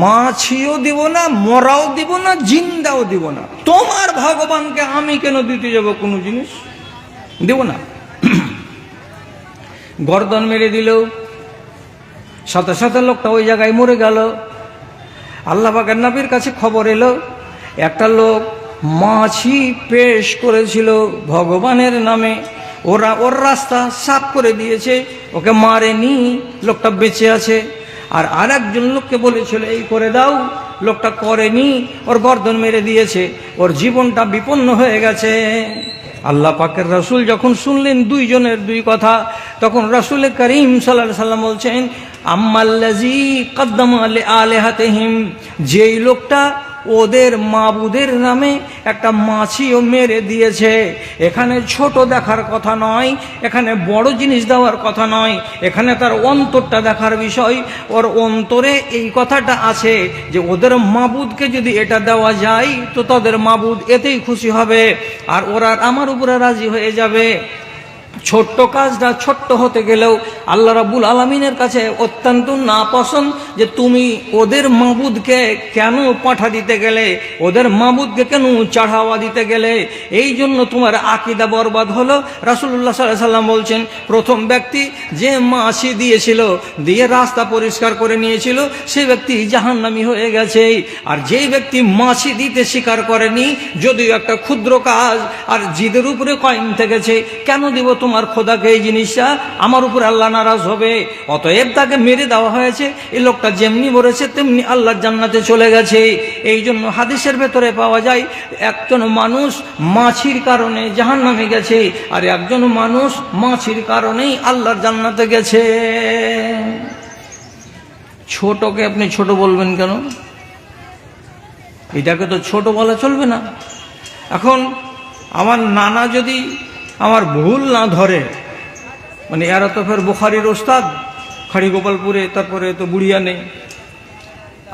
মাছিও দিব না, মরাও দিব না, জিন্দাও দিব না, তোমার ভগবানকে আমি কেন দিতে যাব কোনো জিনিস? দেব না। গর্দন মেরে দিল, সাথে সাথে লোকটা ওই জায়গায় মরে গেল। আল্লাহ পাকের নবীর কাছে খবর এলো, একটা লোক মাছি পেশ করেছিল ভগবানের নামে, ওরা ওর রাস্তা সাফ করে দিয়েছে, ওকে মারেনি, লোকটা বেঁচে আছে। আর একজন লোককে বলেছিল এই করে দাও, লোকটা করেনি, ওর গর্দন মেরে দিয়েছে, ওর জীবনটা বিপন্ন হয়ে গেছে। আল্লাহ পাকের রাসূল যখন শুনলেন দুইজনের দুই কথা, তখন রাসূল করিম সাল্লাল্লাহু আলাইহি সাল্লাম বলছেন, আম্মাল্লাযী কদ্দামা লিআলিহাতিহিম, যেই লোকটা ওদের মাবুদের নামে একটা মাছিও মেরে দিয়েছে, এখানে ছোট দেখার কথা নয়, এখানে বড় জিনিস দেওয়ার কথা নয়, এখানে তার অন্তরটা দেখার বিষয়। ওর অন্তরে এই কথাটা আছে যে ওদের মাবুদকে যদি এটা দেওয়া যায়, তো তাদের মাবুদ এতেই খুশি হবে, আর ওরা আমার উপরে রাজি হয়ে যাবে। ছোট্ট কাজটা ছোট্ট হতে গেলেও আল্লাহ রাব্বুল আলামিনের কাছে অত্যন্ত নাপসন্দ যে তুমি ওদের মাবুদকে কেন পাঠা দিতে গেলে, ওদের মাবুদকে কেন চড়াওয়া দিতে গেলে, এই জন্য তোমার আকীদা বরবাদ হলো। রাসূলুল্লাহ সাল্লাল্লাহু আলাইহি সাল্লাম বলছেন, প্রথম ব্যক্তি যে মাছি দিয়েছিল, দিয়ে রাস্তা পরিষ্কার করে নিয়েছিল, সেই ব্যক্তি জাহান্নামী হয়ে গেছে। আর যেই ব্যক্তি মাছি দিতে স্বীকার করেনি, যদিও একটা ক্ষুদ্র কাজ, আর জিদের উপরে কায়েম থেকেছে, কেন দিব তোমার খোদাকে এই জিনিসটা, আমার উপর আল্লাহ নারাজ হবে, অতএব তাকে মেরে দেওয়া হয়েছে। এই লোকটা যেমনি মরেছে তেমনি আল্লাহর জান্নাতে চলে গেছে। এই জন্য হাদিসের ভেতরে পাওয়া যায় একজন মানুষ মাছির কারণে জাহান্নামে গেছে, আর একজন মানুষ মাছির কারণেই আল্লাহর জান্নাতে গেছে। ছোটকে আপনি ছোট বলবেন কেন? এটাকে তো ছোট বলা চলবে না। এখন আমার নানা যদি আমার ভুল না ধরে, মানে এরা তো ফের বুখারীর ওস্তাদ, খাড়ি গোপালপুরে, তারপরে তো বুড়িয়া নেই।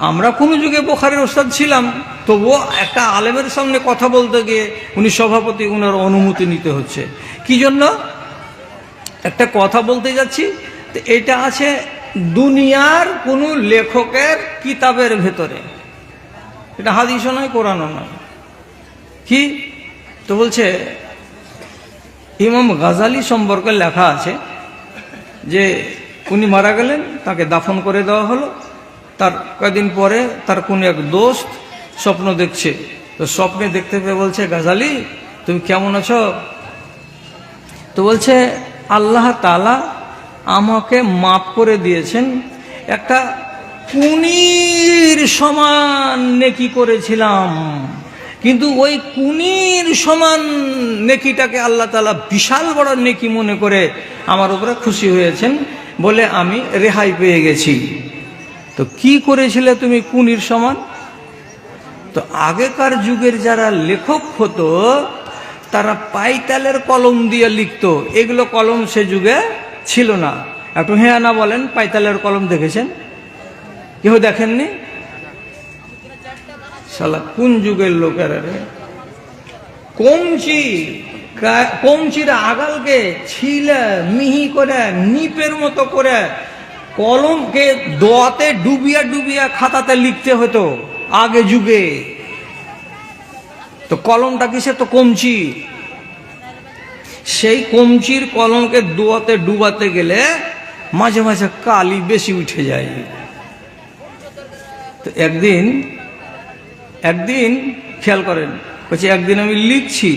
আমরা কোনো যুগে বুখারীর ওস্তাদ ছিলাম, তবুও একটা আলেমের সামনে কথা বলতে গিয়ে উনি সভাপতি, উনার অনুমতি নিতে হচ্ছে। কি জন্য? একটা কথা বলতে যাচ্ছি, তো এটা আছে দুনিয়ার কোনো লেখকের কিতাবের ভেতরে, এটা হাদিসও নয়, কোরআনও নয়। কি তো বলছে, ইমাম গাজালি সম্পর্কে লেখা আছে যে উনি মারা গেলেন, তাকে দাফন করে দেওয়া হলো। তার কয়েকদিন পরে তার কোন এক দোস্ত স্বপ্ন দেখছে, তো স্বপ্নে দেখতে পেয়ে বলছে, গাজালি তুমি কেমন আছো? তো বলছে, আল্লাহ তাআলা আমাকে মাফ করে দিয়েছেন, একটা কুনির সমান নেকি করেছিলাম, কিন্তু ওই কুনির সমান নেকিটাকে আল্লাহ তাআলা বিশাল বড় নেকি মনে করে আমার উপরে খুশি হয়েছেন, বলে আমি রেহাই পেয়ে গেছি। তো কি করেছিলে তুমি কুনির সমান? তো আগেকার যুগের যারা লেখক হতো, তারা পাইতালের কলম দিয়ে লিখতো। এগুলো কলম সে যুগে ছিল না। একটু হ্যাঁ না বলেন, পাইতালের কলম দেখেছেন? কেউ দেখেননি? শালা কোন যুগের লোকেরা রে! কঞ্চির আগালকে ছিলে মিহি করে নিপের মতো করে কলমকে দোয়াতে ডুবিয়া ডুবিয়া খাতাতে লিখতে হতো আগে যুগে। তো কলমটা কিসে? তো কঞ্চি। সেই কঞ্চির কলমকে দোয়াতে ডুবাতে গেলে মাঝে মাঝে কালি বেশি উঠে যায়। তো একদিন খেয়াল করেন, বলছে একদিন আমি লিখছি,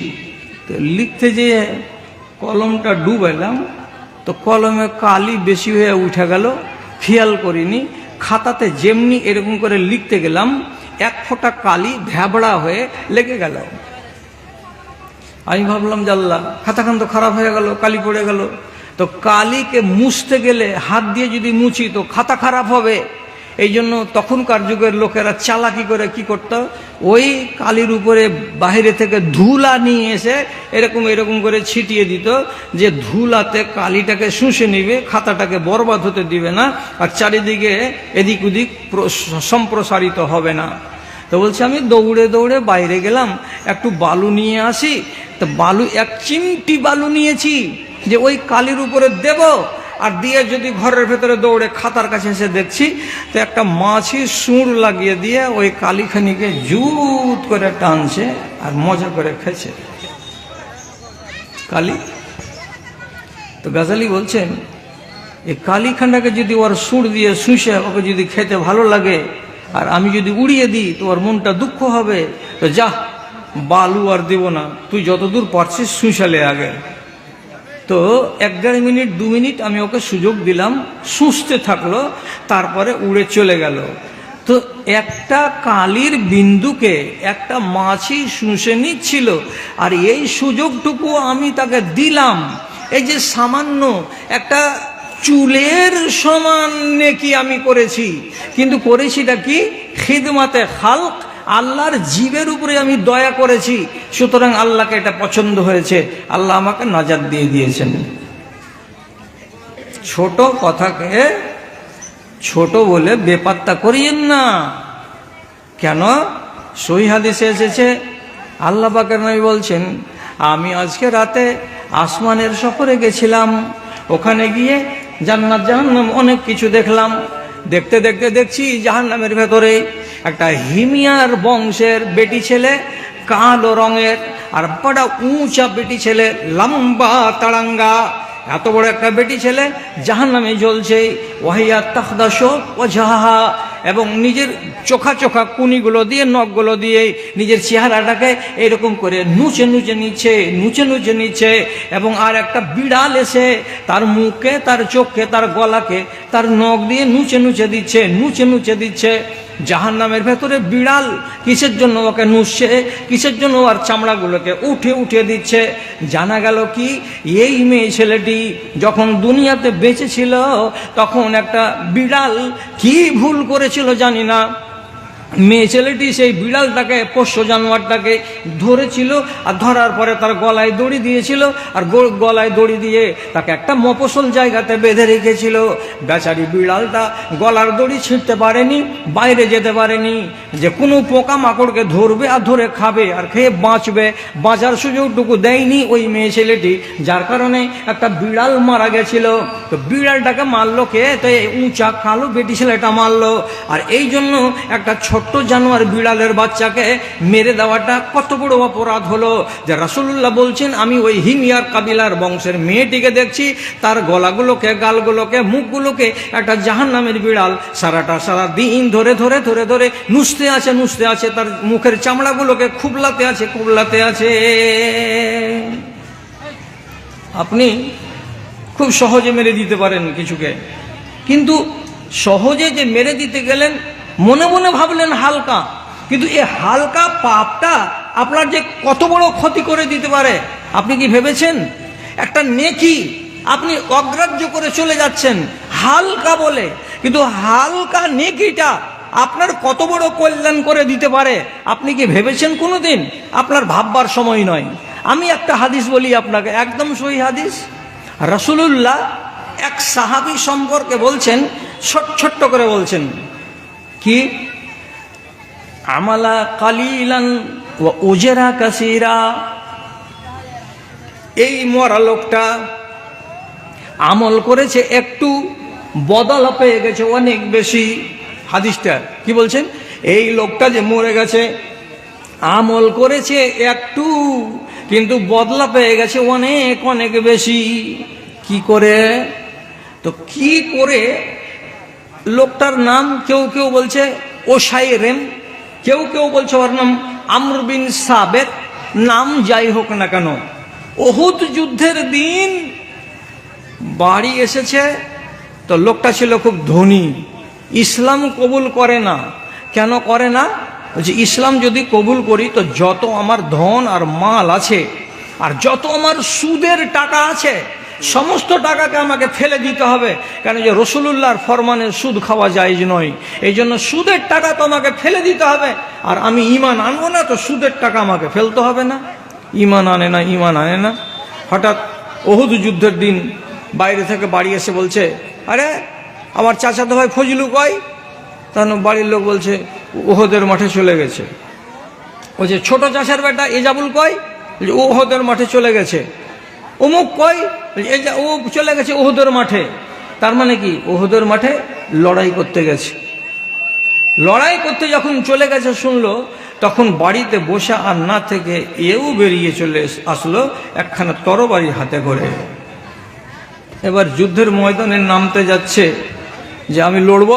তো লিখতে যেয়ে কলমটা ডুবাইলাম, তো কলমে কালি বেশি হয়ে উঠে গেল, খেয়াল করিনি। খাতাতে যেমনি এরকম করে লিখতে গেলাম, এক ফোঁটা কালি ভ্যাবড়া হয়ে লেগে গেল। আমি ভাবলাম জাল্লা, খাতাখান তো খারাপ হয়ে গেল, কালি পড়ে গেল। তো কালিকে মুছতে গেলে হাত দিয়ে যদি মুছি তো খাতা খারাপ হবে। এই জন্য তখনকার যুগের লোকেরা চালাকি করে কি করত, ওই কালির উপরে বাইরে থেকে ধুলা নিয়ে এসে এরকম এরকম করে ছিটিয়ে দিত, যে ধুলাতে কালিটাকে শুষে নিবে, খাতাটাকে বরবাদ হতে দিবে না, আর চারিদিকে এদিক ওদিক সম্প্রসারিত হবে না। তো বলছে আমি দৌড়ে দৌড়ে বাইরে গেলাম, একটু বালু নিয়ে আসি। তো বালু, এক চিমটি বালু নিয়েছি, যে ওই কালির উপরে দেব, আর দিয়ে যদি ঘরের ভেতরে দৌড়ে খাতার কাছে এসে দেখছি, তো একটা মাছি সুর লাগিয়ে দিয়ে ওই কালিখানিকে জুত করে টানছে আর মজা করে খেয়েছে কালি। তো গাজালি বলছেন, এই কালিখানটাকে যদি ওর সুর দিয়ে শুষে ওকে যদি খেতে ভালো লাগে, আর আমি যদি উড়িয়ে দিই তো ওর মনটা দুঃখ হবে, তো যা বালু আর দেব না, তুই যতদূর পারছিস শুষালে আগে। তো 1-1.5 মিনিট 2 মিনিট আমি ওকে সুযোগ দিলাম, শুষতে থাকলো, তারপরে উড়ে চলে গেল। তো একটা কালির বিন্দুকে একটা মাছি শুষে নিচ্ছিল, আর এই সুযোগটুকু আমি তাকে দিলাম। এই যে সামান্য একটা চুলের সমান নেকি আমি করেছি, কিন্তু করেছিটা কি? খিদমাতে খালক, আল্লাহর জীবের উপরে আমি দয়া করেছি, সুতরাং আল্লাহকে এটা পছন্দ হয়েছে, আল্লাহ আমাকে নাজাত দিয়ে দিয়েছেন। ছোট কথাকে ছোট বলে বেপাত্তা করিয়েন না। কেন? সহিহ হাদিসে এসেছে, আল্লাহ পাকের নবী বলছেন, আমি আজকে রাতে আসমানের সফরে গেছিলাম, ওখানে গিয়ে জান্নাত জাহান্নাম অনেক কিছু দেখলাম। দেখতে দেখতে দেখছি জাহান্নামের ভেতরে একটা হিমিয়ার বংশের বেটি ছেলে, কালো রঙের, আর বড় উঁচা বেটি ছেলে, লম্বা তাড়াঙ্গা, এত বড় একটা বেটি ছেলে জাহান্নামে জ্বলছে। ওয়াহিয়া তাখদাশু ওয়াজহাহা, এবং নিজের চোখা চোখা কুনিগুলো দিয়ে, নখগুলো দিয়ে নিজের চেহারাটাকে এরকম করে নুচে নুচে নিচ্ছে, নুচে নুচে নিচ্ছে। এবং আর একটা বিড়াল এসে তার মুখে, তার চোখে, তার গলাকে তার নখ দিয়ে নুচে নুচে দিচ্ছে, নুচে নুচে দিচ্ছে। জাহান্নামের ভেতরে বিড়াল কিসের জন্য ওকে নুচ্ছে, কিসের জন্য আর চামড়াগুলোকে উঠে উঠে দিচ্ছে। জানা গেল কি, এই মেয়ে ছেলেটি যখন দুনিয়াতে বেঁচে ছিল তখন একটা বিড়াল কি ভুল করেছিল জানি না, মেয়ে ছেলেটি সেই বিড়ালটাকে, পোষ্য জানোয়ারটাকে ধরেছিল, আর ধরার পরে তার গলায় দড়ি দিয়েছিল, আর গলায় দড়ি দিয়ে তাকে একটা মফস্বল জায়গাতে বেঁধে রেখেছিল। বেচারি বিড়ালটা গলার দড়ি ছিঁড়তে পারেনি, বাইরে যেতে পারেনি, যে কোনো পোকা মাকড়কে ধরবে আর ধরে খাবে আর খেয়ে বাঁচবে, বাঁচার সুযোগটুকু দেয়নি ওই মেয়ে ছেলেটি, যার কারণে একটা বিড়াল মারা গেছিল। তো বিড়ালটাকে মারলো কে? তো এই উঁচা কালো বেটি ছেলেটা মারলো। আর এই জন্য একটা ছোট্ট জানোয়ার বিড়ালের বাচ্চাকে মেরে দেওয়াটা কত বড় অপরাধ হলো, যে রাসূলুল্লাহ বলছেন আমি ওই হিমিয়ার কাবিলার বংশের মেয়েটিকে দেখছি, তার গলাগুলোকে, গালগুলোকে, মুখগুলোকে একটা জাহান্নামের বিড়াল সারা দিন ধরে ধরে ধরে ধরে নুচতে আছে, তার মুখের চামড়াগুলোকে খুবলাতে আছে। আপনি খুব সহজে মেরে দিতে পারেন কিছুকে, কিন্তু সহজে যে মেরে দিতে গেলেন মনে মনে ভাবলেন হালকা, কিন্তু এই হালকা পাপটা আপনার যে কত বড় ক্ষতি করে দিতে পারে আপনি কি ভেবেছেন? একটা নেকি আপনি অগ্রাহ্য করে চলে যাচ্ছেন হালকা বলে, কিন্তু হালকা নেকিটা আপনার কত বড় কল্যাণ করে দিতে পারে আপনি কি ভেবেছেন কোনোদিন? আপনার ভাববার সময় নয়। আমি একটা হাদিস বলি আপনাকে, একদম সহি হাদিস। রাসূলুল্লাহ এক সাহাবী সম্পর্কে বলছেন, ছোট্ট করে বলছেন কি, আমালা কালিলান ওয়া উজরা কাসীরা। এই মরা লোকটা আমল করেছে একটু, বদল পেয়ে গেছে অনেক বেশি। হাদিসটা কি বলছেন? এই লোকটা যে মরে গেছে, আমল করেছে একটু, কিন্তু বদলা পেয়ে গেছে অনেক অনেক বেশি। কি করে? তো কি করে? লোকটার নাম কেউ কেউ বলছে ওসাইরেম, কেউ কেউ বলছে ওর নাম আমর বিন সাবের। নাম যাই হোক না কেন, উহুদ যুদ্ধের দিন বাড়ি এসেছে। তো লোকটা ছিল খুব ধনী, ইসলাম কবুল করে না। কেন করে না? যে ইসলাম যদি কবুল করি তো যত আমার ধন আর মাল আছে, আর যত আমার সুদের টাকা আছে, সমস্ত টাকাকে আমাকে ফেলে দিতে হবে। কেন? যে রাসূলুল্লাহর ফরমানে সুদ খাওয়া জায়েজ নয়, এই জন্য সুদের টাকা তো আমাকে ফেলে দিতে হবে। আর আমি ঈমান আনবো না, তো সুদের টাকা আমাকে ফেলতে হবে না। ঈমান আনে না। হঠাৎ উহুদ যুদ্ধের দিন বাইরে থেকে বাড়ি এসে বলছে, আরে আমার চাচাতো ভাই ফজলু কই? তখন বাড়ির লোক বলছে উহুদের মাঠে চলে গেছে। ওই যে ছোট চাচার বেটা এজাবুল কই? উহুদের মাঠে চলে গেছে। অমুক কই? ও চলে গেছে উহুদের মাঠে। তার মানে কি? উহুদের মাঠে লড়াই করতে গেছে। লড়াই করতে যখন চলে গেছে শুনলো, তখন বাড়িতে বসে আর না থেকে এও বেরিয়ে চলে আসলো একখানা তরবারি হাতে করে। এবার যুদ্ধের ময়দানে নামতে যাচ্ছে যে আমি লড়ব।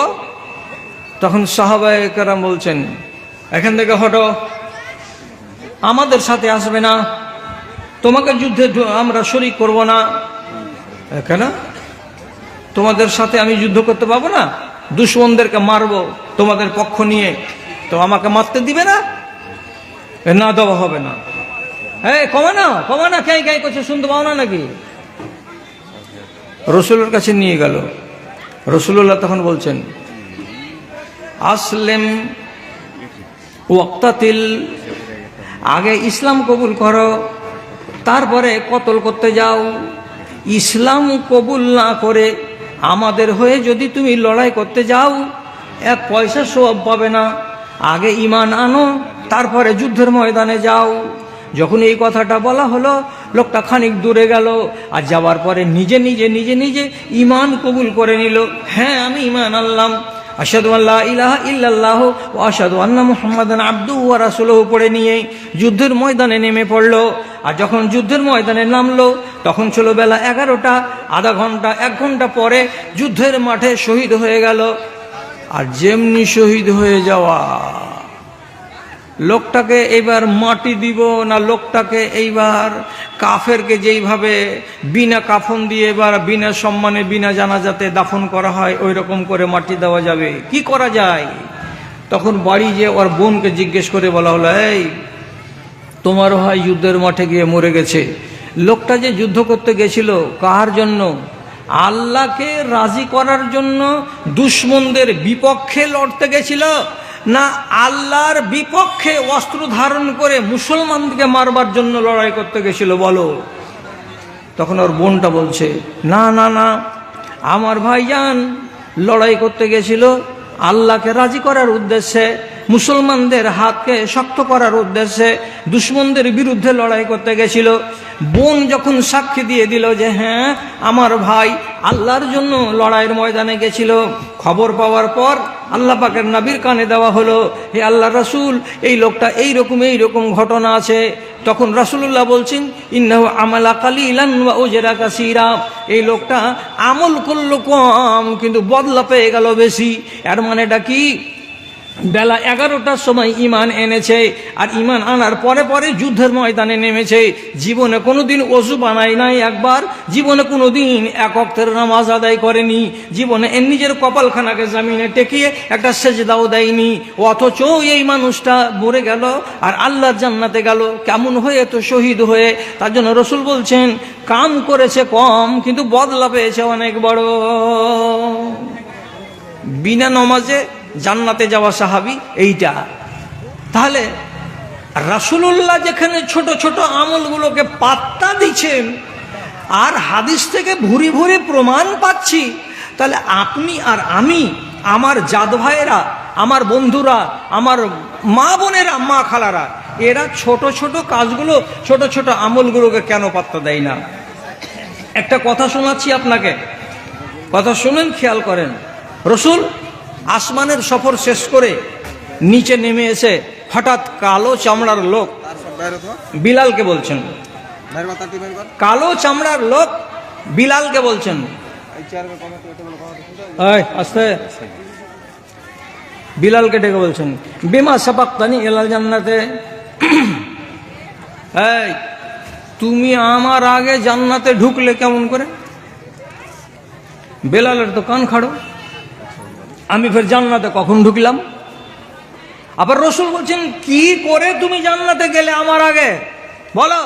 তখন সাহাবায়ে কেরাম বলছেন, এখান থেকে হটো, আমাদের সাথে আসবে না, তোমাকে যুদ্ধে আমরা শরীক করব না। কেন? তোমাদের সাথে আমি যুদ্ধ করতে পারবো না? দুশমনদেরকে মারবো তোমাদের পক্ষ নিয়ে, তো আমাকে মারতে দিবে না? না, দেওয়া হবে না। হ্যাঁ, কমা না, কে করছে শুনতে পাও না নাকি? রাসূলের কাছে নিয়ে গেল। রাসূলুল্লাহ তখন বলছেন, আসলেম ওয়াক্তাতিল, আগে ইসলাম কবুল করো, তারপরে কতল করতে যাও। ইসলাম কবুল না করে আমাদের হয়ে যদি তুমি লড়াই করতে যাও, এক পয়সা সওয়াব পাবে না। আগে ঈমান আনো, তারপরে যুদ্ধের ময়দানে যাও। যখন এই কথাটা বলা হলো, লোকটা খানিক দূরে গেল, আর যাওয়ার পরে নিজে নিজে ঈমান কবুল করে নিল। হ্যাঁ, আমি ঈমান আনলাম, আশহাদু আল্লা ইলাহা ইল্লাল্লাহু ওয়া আশহাদু আন্না মুহাম্মাদান আবদুহু ওয়া রাসূলুহু পড়ে নিয়ে যুদ্ধের ময়দানে নেমে পড়ল। আর যখন যুদ্ধের ময়দানে নামলো তখন ছিল বেলা 11টা। আধা ঘন্টা 1 ঘন্টা পরে যুদ্ধের মাঠে শহীদ হয়ে গেল। আর যেমনি শহীদ হয়ে যাওয়া, লোকটাকে এইবার মাটি দিব না লোকটাকে এইবার কাফেরকে যেইভাবে বিনা কাফন দিয়ে এবার বিনা সম্মানে বিনা জানাজাতে দাফন করা হয় ওই রকম করে মাটি দেওয়া যাবে? কি করা যায়? তখন বাড়ি যে ওর বোনকে জিজ্ঞেস করে বলা হলো, এই তোমার ভাই যুদ্ধের মাঠে গিয়ে মরে গেছে। লোকটা যে যুদ্ধ করতে গেছিল কার জন্য? আল্লাহকে রাজি করার জন্য দুশমনদের বিপক্ষে লড়তে গেছিল, না আল্লাহর বিপক্ষে অস্ত্র ধারণ করে মুসলমানকে মারবার জন্য লড়াই করতে গেছিল? বলো। তখন ওর বোনটা বলছে, না না না, আমার ভাইজান লড়াই করতে গেছিল আল্লাহকে রাজি করার উদ্দেশ্যে, মুসলমানদের হাতকে শক্ত করার উদ্দেশ্যে, দুশমনদের বিরুদ্ধে লড়াই করতে গেছিল। বোন যখন সাক্ষী দিয়ে দিল যে হ্যাঁ আমার ভাই আল্লাহর জন্য লড়াইয়ের ময়দানে গেছিল, খবর পাওয়ার পর আল্লাহ পাকের নবীর কানে দেওয়া হলো, হে আল্লাহ রাসূল, এই লোকটা এইরকম ঘটনা আছে। তখন রাসূলুল্লাহ বলছেন, ইন্নাহু আমালা কালিলান ওয়া উজরা কাসীরা, এই লোকটা আমল করলো কম কিন্তু বদলা পেয়ে গেল বেশি। এর মানেটা কি? বেলা 11টার সময় ঈমান এনেছে, আর ঈমান আনার পরে পরে যুদ্ধের ময়দানে নেমেছে। জীবনে কোনোদিন ওযু বানায় নাই একবার, জীবনে কোনোদিন 1 ওয়াক্তের নামাজ আদায় করেনি, জীবনে এর নিজের কপালখানাকে জমিনে টেকিয়ে একটা সেজদাও দেয়নি, অথচ এই মানুষটা মরে গেল আর আল্লাহর জান্নাতে গেল। কেমন হয়ে? তো শহীদ হয়ে। তার জন্য রাসূল বলছেন, কাম করেছে কম কিন্তু বদলা পেয়েছে অনেক বড়। বিনা নমাজে জান্নাতে যাওয়া সাহাবী এইটা। তাহলে রাসূলুল্লাহ যেখানে ছোট ছোট আমলগুলোকে পাত্তা দিচ্ছেন আর হাদিস থেকে ভুরি ভুরি প্রমাণ পাচ্ছি, তাহলে আপনি আর আমি, আমার জাত ভাইয়েরা, আমার বন্ধুরা, আমার মা বোনেরা, মা খালারা, এরা ছোট ছোট কাজগুলো, ছোট ছোট আমলগুলোকে কেন পাত্তা দেয় না? একটা কথা শোনাচ্ছি আপনাকে, কথা শুনেন, খেয়াল করেন। রাসূল আসমানের সফর শেষ করে নিচে নেমে এসে হঠাৎ কালো চামড়ার লোক বিলালকে বলছেন, কালো চামড়ার লোক বিলালকে বলছেন, আস্তে, বিলালকে ডেকে বলছেন, বিমা সাবাক্তানি ইলাল জান্নাতে, এই তুমি আমার আগে জান্নাতে ঢুকলে কেমন করে? বেলালের তো কান খাড়ো, আমি ফের জান্নাতে কখন ঢুকলাম? আবার রাসূল বলছেন, কি করে তুমি জান্নাতে গেলে আমার আগে, বলো।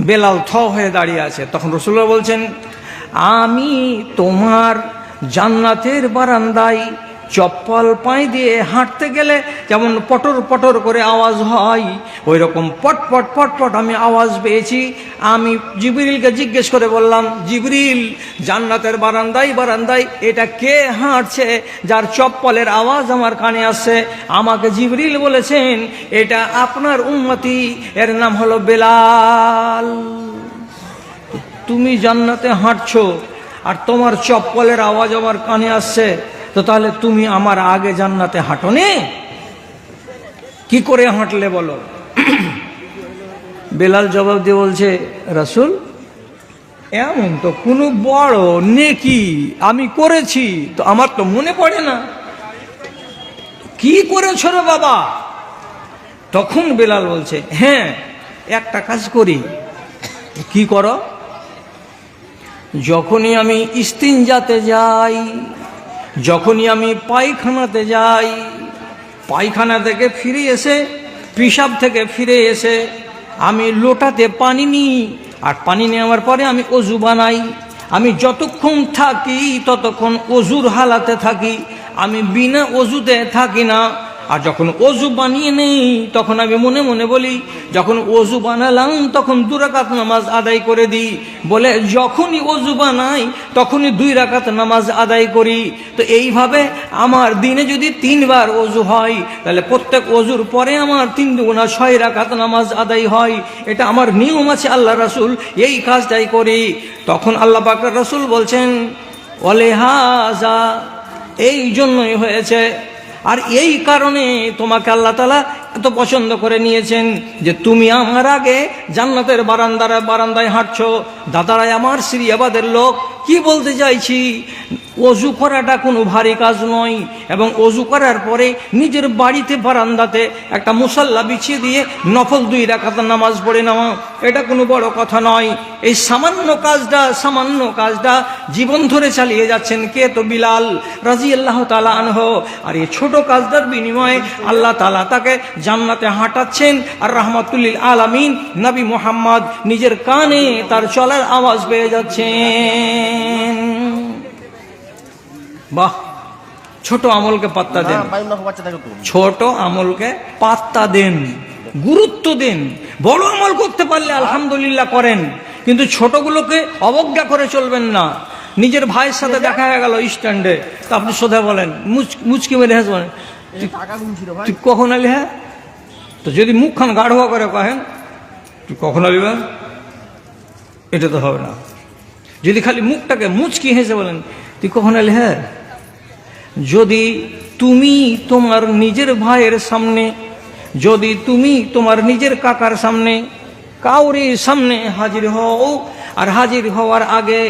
বেলাল থ হয়ে দাঁড়িয়ে আছে। তখন রাসূলুল্লাহ বলছেন, আমি তোমার জান্নাতের বারান্দায় চপ্পল পায়ে দিয়ে হাঁটতে গেলে যেমন পটর পটর করে আওয়াজ হয়, ওই রকম পটপট পটপট আমি আওয়াজ পেয়েছি। আমি জিবরিলকে জিজ্ঞেস করে বললাম, জিবরিল, জান্নাতের বারান্দায় এটা কে হাঁটছে যার চপ্পলের আওয়াজ আমার কানে আসছে? আমাকে জিবরিল বলেছেন, এটা আপনার উম্মতি, এর নাম হলো বেলাল। তুমি জান্নাতে হাঁটছো আর তোমার চপ্পলের আওয়াজ আমার কানে আসছে, তো তাহলে তুমি আমার আগে জান্নাতে হাঁটোনি? কি করে হাঁটলে বলো? বেলাল জবাব দিয়ে বলছে, রাসূল, এমন তো কোনো বড় নেকি আমি করেছি তো আমার তো মনে পড়ে না। কি করেছো রে বাবা? তখন বেলাল বলছে, হ্যাঁ একটা কাজ করি। কি করো? যখনই আমি ইস্তিনজাতে যাই, যখনই আমি পায়খানাতে যাই, পায়খানা থেকে ফিরে এসে, পেশাব থেকে ফিরে এসে আমি লোটাতে পানি নিই, আর পানি নেওয়ার পরে আমি অজু বানাই। আমি যতক্ষণ থাকি ততক্ষণ অজুর হালাতে থাকি, আমি বিনা অজুতে থাকি না। আর যখন অজু বানিয়ে নেই তখন আমি মনে মনে বলি, যখন অজু বানালাম তখন 2 রাকাত নামাজ আদায় করে দিই, বলে যখনই অজু বানাই তখনই 2 রাকাত নামাজ আদায় করি। তো এইভাবে আমার দিনে যদি 3 বার অজু হয়, তাহলে প্রত্যেক অজুর পরে আমার 3 দুগুণা 6 রাকাত নামাজ আদায় হয়। এটা আমার নিয়ম আছে, আল্লাহ রাসূল এই কাজটাই করি। তখন আল্লাহ পাকের রাসূল বলছেন, ওয়ালিহাযা, এই জন্যই হয়েছে, আর এই কারণে তোমাকে আল্লাহ তাআলা এত পছন্দ করে নিয়েছেন যে তুমি আমার আগে জান্নাতের বারান্দায় হাঁটছো। দাদারাই আমার সিরিয়াবাদের লোক, কি বলতে চাইছি, অজু করাটা কোনো ভারী কাজ নয়, এবং অজু করার পরে নিজের বাড়িতে বারান্দাতে একটা মুসাল্লা বিছিয়ে দিয়ে নফল 2 রাকাত নামাজ পড়ে নেওয়া, এটা কোনো বড় কথা নয়। এই সামান্য কাজটা জীবন ধরে চালিয়ে যাচ্ছেন কে? তো বিলাল রাদিয়াল্লাহু তাআলা আনহু। আর এই ছোট কাজটার বিনিময়ে আল্লাহ তাআলা তাকে জান্নাতে হাঁটাচ্ছেন। আর রাহমাতুল লিল আলামিন নবী মুহাম্মদ নিজের কানে তার চলার আওয়াজ পেয়ে যাচ্ছেন। বাহ, ছোট আমলকে পাত্তা দেন, ছোট আমলকে পাত্তা দেন, গুরুত্ব দেন। বড় আমল করতে পারলে আলহামদুলিল্লাহ করেন, কিন্তু ছোটগুলোকে অবজ্ঞা করে চলবেন না। নিজের ভাইয়ের সাথে দেখা হয়ে গেল স্ট্যান্ডে, তা আপনি সোজা বলেন, মুচকি মেরে হ্যাঁ বলেন, তুই কখন আলি? হ্যাঁ, তো যদি মুখখান গাঢ় করে কহেন তুই কখন আলি, এটা তো হবে না। যদি খালি মুখটাকে মুচকি হেসে বলেন তুই কখন এলি? হ্যাঁ, যদি তুমি তোমার নিজের ভাইয়ের সামনে, যদি তুমি তোমার নিজের কাকার সামনে, কাউরি সামনে হাজির হও, আর হাজির হওয়ার আগে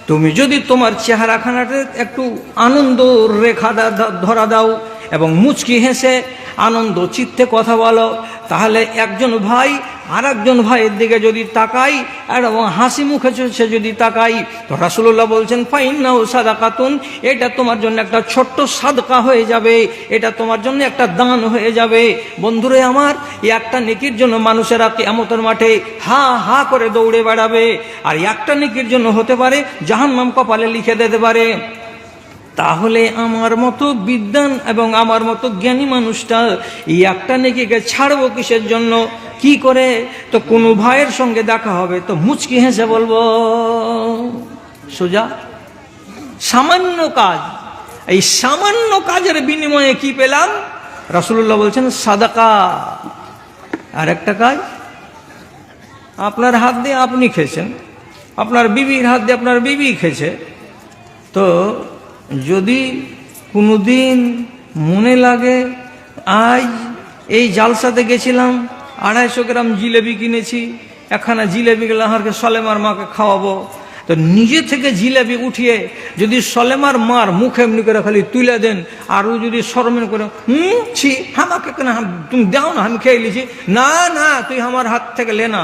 তুমি যদি তোমার চেহারাখানাতে একটু আনন্দ রেখা ধরা দাও এবং মুচকি হেসে আনন্দ চিত্তে কথা বলো, তাহলে একজন ভাই আর একজন ভাইয়ের দিকে যদি তাকাই এবং হাসি মুখে সে যদি তাকাই, তো রাসূলুল্লাহ বলছেন ফাইন্নাহু সাদাকাতুন, এটা তোমার জন্য একটা ছোট্ট সাদকা হয়ে যাবে, এটা তোমার জন্য একটা দান হয়ে যাবে। বন্ধুরে আমার, এই একটা নেকির জন্য মানুষেরা কিয়ামতের মাঠে হা হা করে দৌড়ে বেড়াবে, আর একটা নেকির জন্য হতে পারে জাহান্নাম কপালে লিখে দিতে পারে। তাহলে আমার মতো বিদ্বান এবং আমার মতো জ্ঞানী মানুষটা এই একটা নেকিকে ছাড়বো কিসের জন্য? কি করে? তো কোনো ভাইয়ের সঙ্গে দেখা হবে তো মুচকি হেসে বলবো, সোজা সামান্য কাজ। এই সামান্য কাজের বিনিময়ে কি পেলাম? রাসূলুল্লাহ বলছেন সাদাকা। আর একটা কাজ, আপনার হাত দিয়ে আপনি খেয়েছেন, আপনার বিবির হাত দিয়ে আপনার বিবি খেয়েছে। তো যদি কোনোদিন মনে লাগে আজ এই জালসাতে গেছিলাম, 250 গ্রাম জিলেবি কিনেছি, একখানা জিলেবি গেলে আমাকে সলেমার মাকে খাওয়াবো, তো নিজে থেকে জিলেবি উঠিয়ে যদি সলেমার মার মুখে এমনি করে খালি তুলে দেন, আর ও যদি শরমের করে ছি আমাকে কেন তুমি দাও না, আমি খেয়ে নিয়েছি, না না তুই আমার হাত থেকে লে না,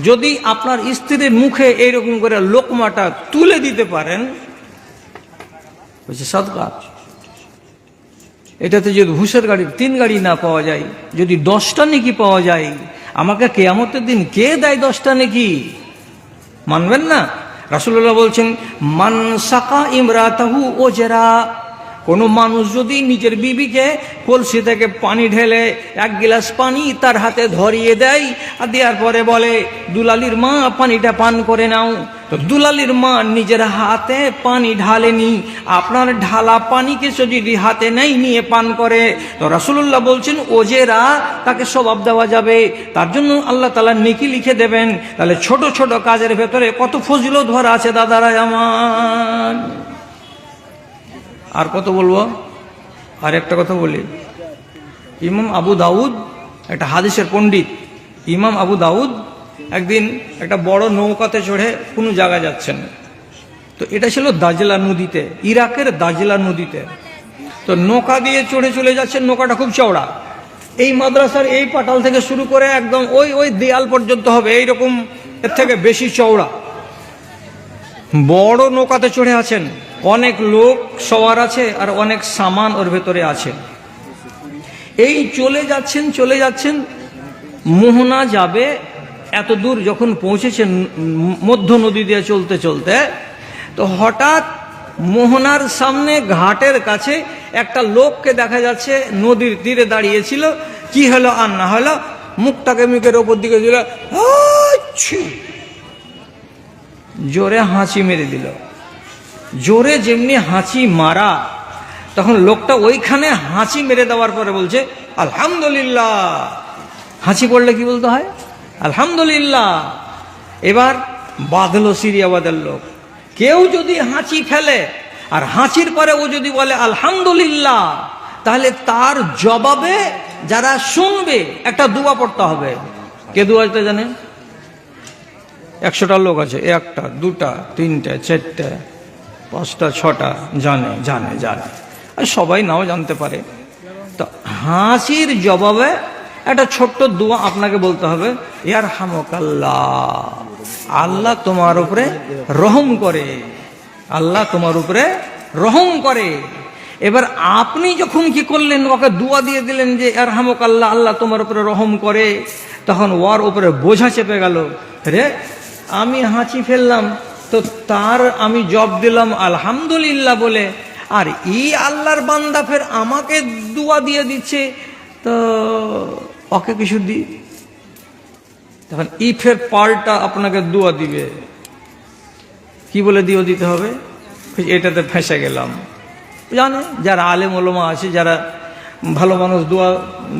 যদি আপনার স্ত্রীর মুখে এইরকম করে লোকমাটা তুলে দিতে পারেন, সাদকা। এটাতে যদি ঘুষের গাড়ির 3 গাড়ি না পাওয়া যায়, যদি 10টা নেকি পাওয়া যায়, আমাকে কিয়ামতের দিন কে দেয় 10টা নেকি? মানবেন না? রাসূলুল্লাহ বলছেন মান সাকা ইমরাতাহু ওজরা, কোনো মানুষ যদি নিজের বিবিকে কলসি থেকে পানি ঢেলে 1 গিলাস পানি তার হাতে ধরিয়ে দেয়, আর দেওয়ার পরে বলে দুলালির মা পানিটা পান করে নাও, তো দুলালির মা নিজের হাতে পানি ঢালেনি, আপনার ঢালা পানিকে সে যদি হাতে নেই নিয়ে পান করে, তো রাসূলুল্লাহ বলছেন ওজেরা, তাকে সওয়াব দেওয়া যাবে, তার জন্য আল্লাহ তাআলা নেকি লিখে দেবেন। তাহলে ছোট ছোট কাজের ভেতরে কত ফজিলত ভরা আছে দাদারা আমার। আর কত বলবো? আর একটা কথা বলি, ইমাম আবু দাউদ, একটা হাদিসের পণ্ডিত, ইমাম আবু দাউদ একদিন একটা বড় নৌকাতে চড়ে কোনো জায়গায় যাচ্ছেন। তো এটা ছিল দাজলা নদীতে, ইরাকের দাজলা নদীতে। তো নৌকা দিয়ে চড়ে চলে যাচ্ছেন, নৌকাটা খুব চওড়া, এই মাদ্রাসার এই পাটাল থেকে শুরু করে একদম ওই দেয়াল পর্যন্ত হবে, এইরকম, এর থেকে বেশি চওড়া বড় নৌকাতে চড়ে আছেন, অনেক লোক সওয়ার আছে আর অনেক সামান ওর ভেতরে আছে। এই চলে যাচ্ছেন, মোহনা যাবে এত দূর যখন পৌঁছেছেন মধ্য নদী দিয়ে চলতে চলতে, তো হঠাৎ মোহনার সামনে ঘাটের কাছে একটা লোককে দেখা যাচ্ছে নদীর তীরে দাঁড়িয়েছিল। কি হলো আর না হলো, মুখটাকে মুখের ওপর দিকে দিল, জোরে হাঁচি মেরে দিল। জোরে যেমনি হাঁচি মারা, তখন লোকটা ওইখানে হাঁচি মেরে দেওয়ার পরে বলছে আলহামদুলিল্লাহ। হাঁচি পড়লে কি বলতে হয়? আলহামদুলিল্লাহ। এবার বাঁধলো সিরিয়াবাদের লোক। কেউ যদি হাঁচি ফেলে আর হাঁচির পরে ও যদি বলে আলহামদুলিল্লাহ, তাহলে তার জবাবে যারা শুনবে একটা দুয়া পড়তে হবে। কে দুয়া দিতে জানে? 100টা লোক আছে, 1টা 2টা 3টা 4টা 5টা 6টা জানে জানে জানে, আর সবাই নাও জানতে পারে। তো হাসির জবাবে একটা ছোট্ট দোয়া আপনাকে বলতে হবে, ইয়ারহামুকাল্লাহ, আল্লাহ তোমার উপরে রহম করে, আল্লাহ তোমার উপরে রহম করে। এবার আপনি যখন কি করলেন, ওকে দোয়া দিয়ে দিলেন যে ইয়ারহামুকাল্লাহ, আল্লাহ তোমার উপরে রহম করে, তখন ওর উপরে বোঝা চেপে গেল। রে আমি হাঁচি ফেললাম, তো তার আমি জব দিলাম আলহামদুলিল্লাহ বলে, আর এই আল্লাহর বান্দা ফের আমাকে দোয়া দিয়ে দিচ্ছে, তো ওকে কিছু দি। তখন ই ফের পাল্টা আপনাকে দোয়া দিবে। কি বলে দোয়া দিতে হবে? এটাতে ফেঁসে গেলাম। জানে যারা আলেম ওলামা আছে, যারা ভালো মানুষ দোয়া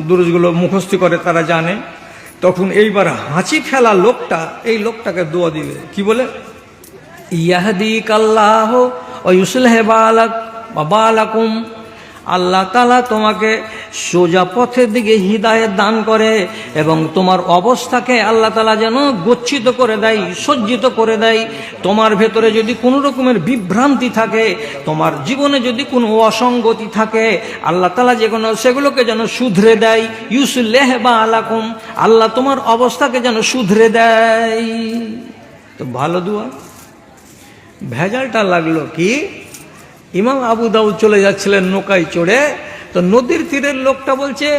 দুরুজগুলো মুখস্থ করে, তারা জানে। তখন এইবার হাঁচি ফেলা লোকটা এই লোকটাকে দোয়া দিবে। কি বলে? ইয়াহদিকাল্লাহ ওয়া ইউসলিহ বালাকুম, আল্লাহ তাআলা তোমাকে সোজা পথের দিকে হিদায়াত দান করে এবং তোমার অবস্থাকে আল্লাহ তাআলা যেন গচ্ছিত করে দেয়, সজ্জিত করে দেয়। তোমার ভেতরে যদি কোনো রকমের বিভ্রান্তি থাকে, তোমার জীবনে যদি কোনো অসঙ্গতি থাকে, আল্লাহ তাআলা সেগুলোকে যেন শুধরে দেয়। ইউসলিহ বালাকুম, আল্লাহ তোমার অবস্থাকে যেন শুধরে দেয়। তো ভালো দোয়া। ভেজালটা লাগলো কি, ইমাম আবু দাউদ চলে যাচ্ছিলেন নৌকায় চড়ে, তো নদীর তীরের লোকটা বলছে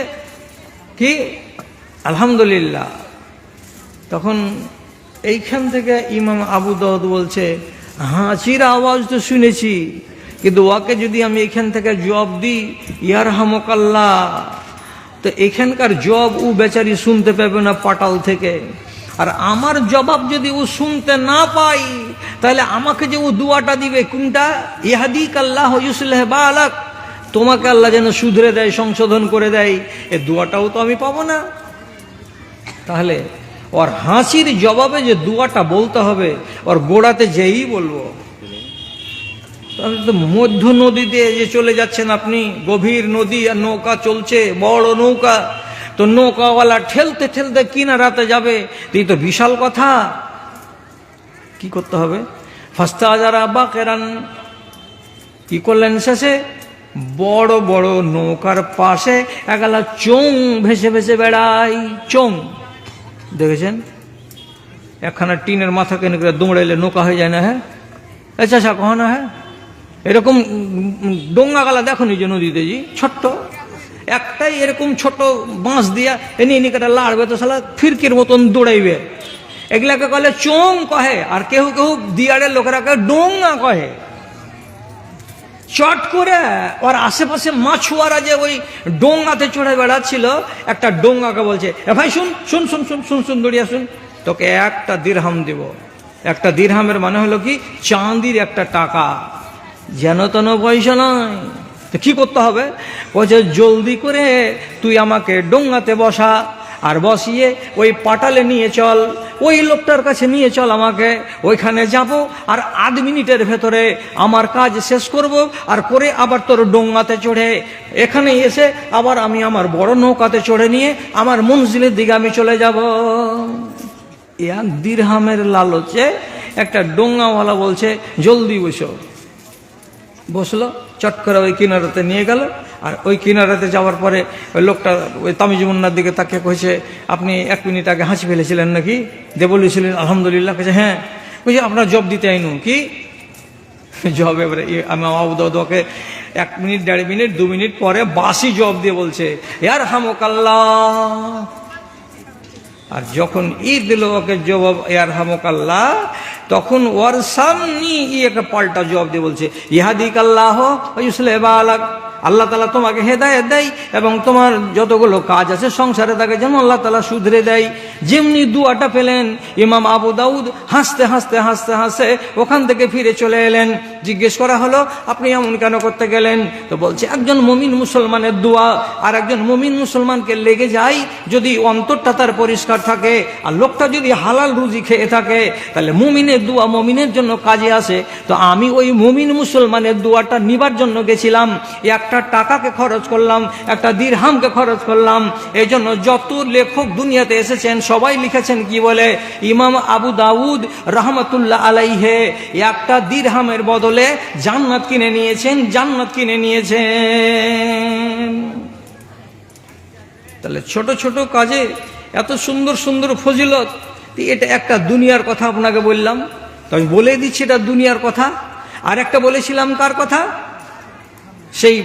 কি আলহামদুলিল্লাহ। তখন এইখান থেকে ইমাম আবু দাউদ বলছে, হাঁচির আওয়াজ তো শুনেছি, কিন্তু ওকে যদি আমি এখান থেকে জবাব দিই ইয়ারহামুকাল্লাহ, তো এখানকার জবাব ও বেচারি শুনতে পাবে না পাটাল থেকে। আর আমার জবাব যদি ও শুনতে না পাই, তাহলে আমাকে যে ও দুয়াটা দিবে, কোনটা? ইয়াহদিকাল্লাহ ইউসলিহ বালাক, তোমাকে আল্লাহ যেন শুধরে দেয়, সংশোধন করে দেয়, এ দুয়াটাও তো আমি পাবো না। তাহলে ওর হাসির জবাবে যে দুয়াটা বলতে হবে, ওর গোড়াতে যেই বলবো। তাহলে তো মধ্য নদীতে যে চলে যাচ্ছেন আপনি, গভীর নদী, আর নৌকা চলছে, বড় নৌকা, তো নৌকাওয়ালা ঠেলতে ঠেলতে কিনারাতে যাবে, এই তো বিশাল কথা। কি করতে হবে? ফাস্তাজারা বাকেরান, কি করলেন শেষে? বড় বড় নৌকার পাশে একলা চোং ভেসে ভেসে বেড়াই। চোং দেখেছেন? একখানা টিনের মাথা কেন করে দৌড়াইলে নৌকা হয়ে যায় না? হ্যাঁ, আচ্ছা কখনো হ্যাঁ এরকম ডোঙ্গা গালা দেখো নি যে নদীতে, জি ছোট্ট একটাই এরকম ছোট বাঁশ দিয়া এনে কাটা লাড়বে, তো শালা ফিরকির মতন দৌড়াইবে। এগুলাকে কলে চোং কহে, আর কেউ কেউ দিয়ারের লোকেরাকে ডোঙ্গা কহে। চট করে ওর আশেপাশে মাছুয়ারা যে ওই ডোঙ্গাতে চড়ে বেড়াচ্ছিল, একটা ডোঙ্গাকে বলছে, এ ভাই শুন শুন শুন শুন শুন শুন দৌড়িয়া শুন, তোকে একটা দিরহাম দিব। একটা দিরহামের মানে হলো কি, চাঁদির একটা টাকা, যেন তেন পয়সা নয়। তো কি করতে হবে? বলছে জলদি করে তুই আমাকে ডোঙ্গাতে বসা, আর বসিয়ে ওই পাটালে নিয়ে চল, ওই লোকটার কাছে নিয়ে চল আমাকে, ওইখানে যাব, আর আধ মিনিটের ভেতরে আমার কাজ শেষ করব, আর করে আবার তোর ডোঙ্গাতে চড়ে এখানে এসে আবার আমি আমার বড় নৌকাতে চড়ে নিয়ে আমার মঞ্জিলের দিকে আমি চলে যাব। এক দিরহামের লালচে একটা ডোঙ্গাওয়ালা বলছে জলদি বসো। বসলো, চট করে ওই কিনারাতে নিয়ে গেল। আর ওই কিনারাতে যাওয়ার পরে ওই লোকটা ওই তামিজুমুন্নার দিকে তাকে কইছে, আপনি 1 মিনিট আগে হাঁচি ফেলেছিলেন নাকি? দে বলেছিলেন আলহামদুলিল্লাহ। কেছে হ্যাঁ। বলছে আপনার জব দিতে আইনু কি জব? এবারে আমি ওকে 1 মিনিট 1.5 মিনিট 2 মিনিট পরে বাসি জব দিয়ে বলছে ইয়ারহামুকাল্লাহ। আর যখন ঈদ দিল ওকে জবাব ইয়ারহামুকাল্লাহ, তখন ওর সামনে একটা পাল্টা জবাব দিয়ে বলছে ইহাদিকাল্লাহ ওয়া ইউসলিহ বালাক, আল্লাহ তাআলা তোমাকে হেদায়েত দেয় এবং তোমার যতগুলো কাজ আছে সংসারে তাকে যেন আল্লাহ তাআলা শুধরে দেয়। যেমনি দুয়াটা পেলেন, ইমাম আবু দাউদ হাসতে হাসতে হাসতে হাসতে ওখান থেকে ফিরে চলে এলেন। জিজ্ঞেস করা হলো আপনি এমন কেন করতে গেলেন? তো বলছে একজন মুমিন মুসলমানের দোয়া আর একজন মুমিন মুসলমানকে লেগে যায় যদি অন্তরটা তার পরিষ্কার থাকে আর লোকটা যদি হালাল রুজি খেয়ে থাকে, তাহলে মুমিনের দোয়া মুমিনের জন্য কাজে আসে। তো আমি ওই মুমিন মুসলমানের দোয়াটা নিবার জন্য গেছিলাম, একটা টাকাকে খরচ করলাম, একটা দিরহামকে খরচ করলাম। এই জন্য যত লেখক দুনিয়াতে এসেছেন সবাই লিখেছেন কি বলে, ইমাম আবু দাউদ রহমতুল্লাহ আলাইহে একটা দিরহামের বদলে জান্নাত কিনে নিয়েছেন, জান্নাত কিনে নিয়েছেন। তাহলে ছোট ছোট কাজে এত সুন্দর সুন্দর ফজিলত, এটা একটা দুনিয়ার কথা আপনাকে বললাম। তো আমি বলে দিচ্ছি এটা দুনিয়ার কথা। আর একটা বলেছিলাম কার কথা, সেই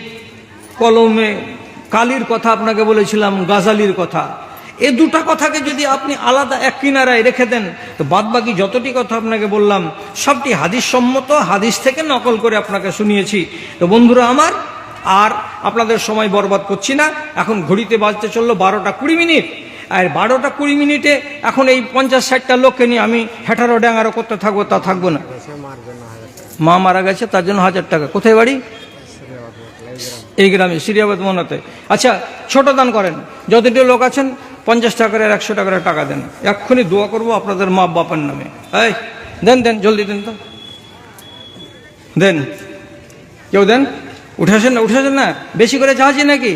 কলমে কালির কথা আপনাকে বলেছিলাম, গাজালির কথা। এই দুটা কথাকে যদি আপনি আলাদা এক কিনারায় রেখে দেন, তো বাদ বাকি যতটি কথা আপনাকে বললাম সবটি হাদিস সম্মত, হাদিস থেকে নকল করে আপনাকে শুনিয়েছি। তো বন্ধুরা আমার, আর আপনাদের সময় বরবাদ করছি না। এখন ঘড়িতে বাজতে চললো 12টা 20 মিনিট। আর 12টা 20 মিনিটে এখন এই 50-60টা লোককে নিয়ে আমি হেঁটারো ড্যাঙারো করতে থাকবো, তা থাকবো না। মা মারা গেছে তার জন্য 1000 টাকা। কোথায় বাড়ি? এই গ্রামে, সিরিয়াবাদ মনাতে। আচ্ছা, ছোট দান করেন, যতটি লোক আছেন 50 টাকা করে 100 টাকা করে টাকা দেন। এক্ষুনি দোয়া করবো আপনাদের মা বাবার নামে। এই দেন দেন, জলদি দেন, তো দেন, কেউ দেন। উঠে আসেন না, উঠে আসেন না, বেশি করে চাচ্ছি নাকি?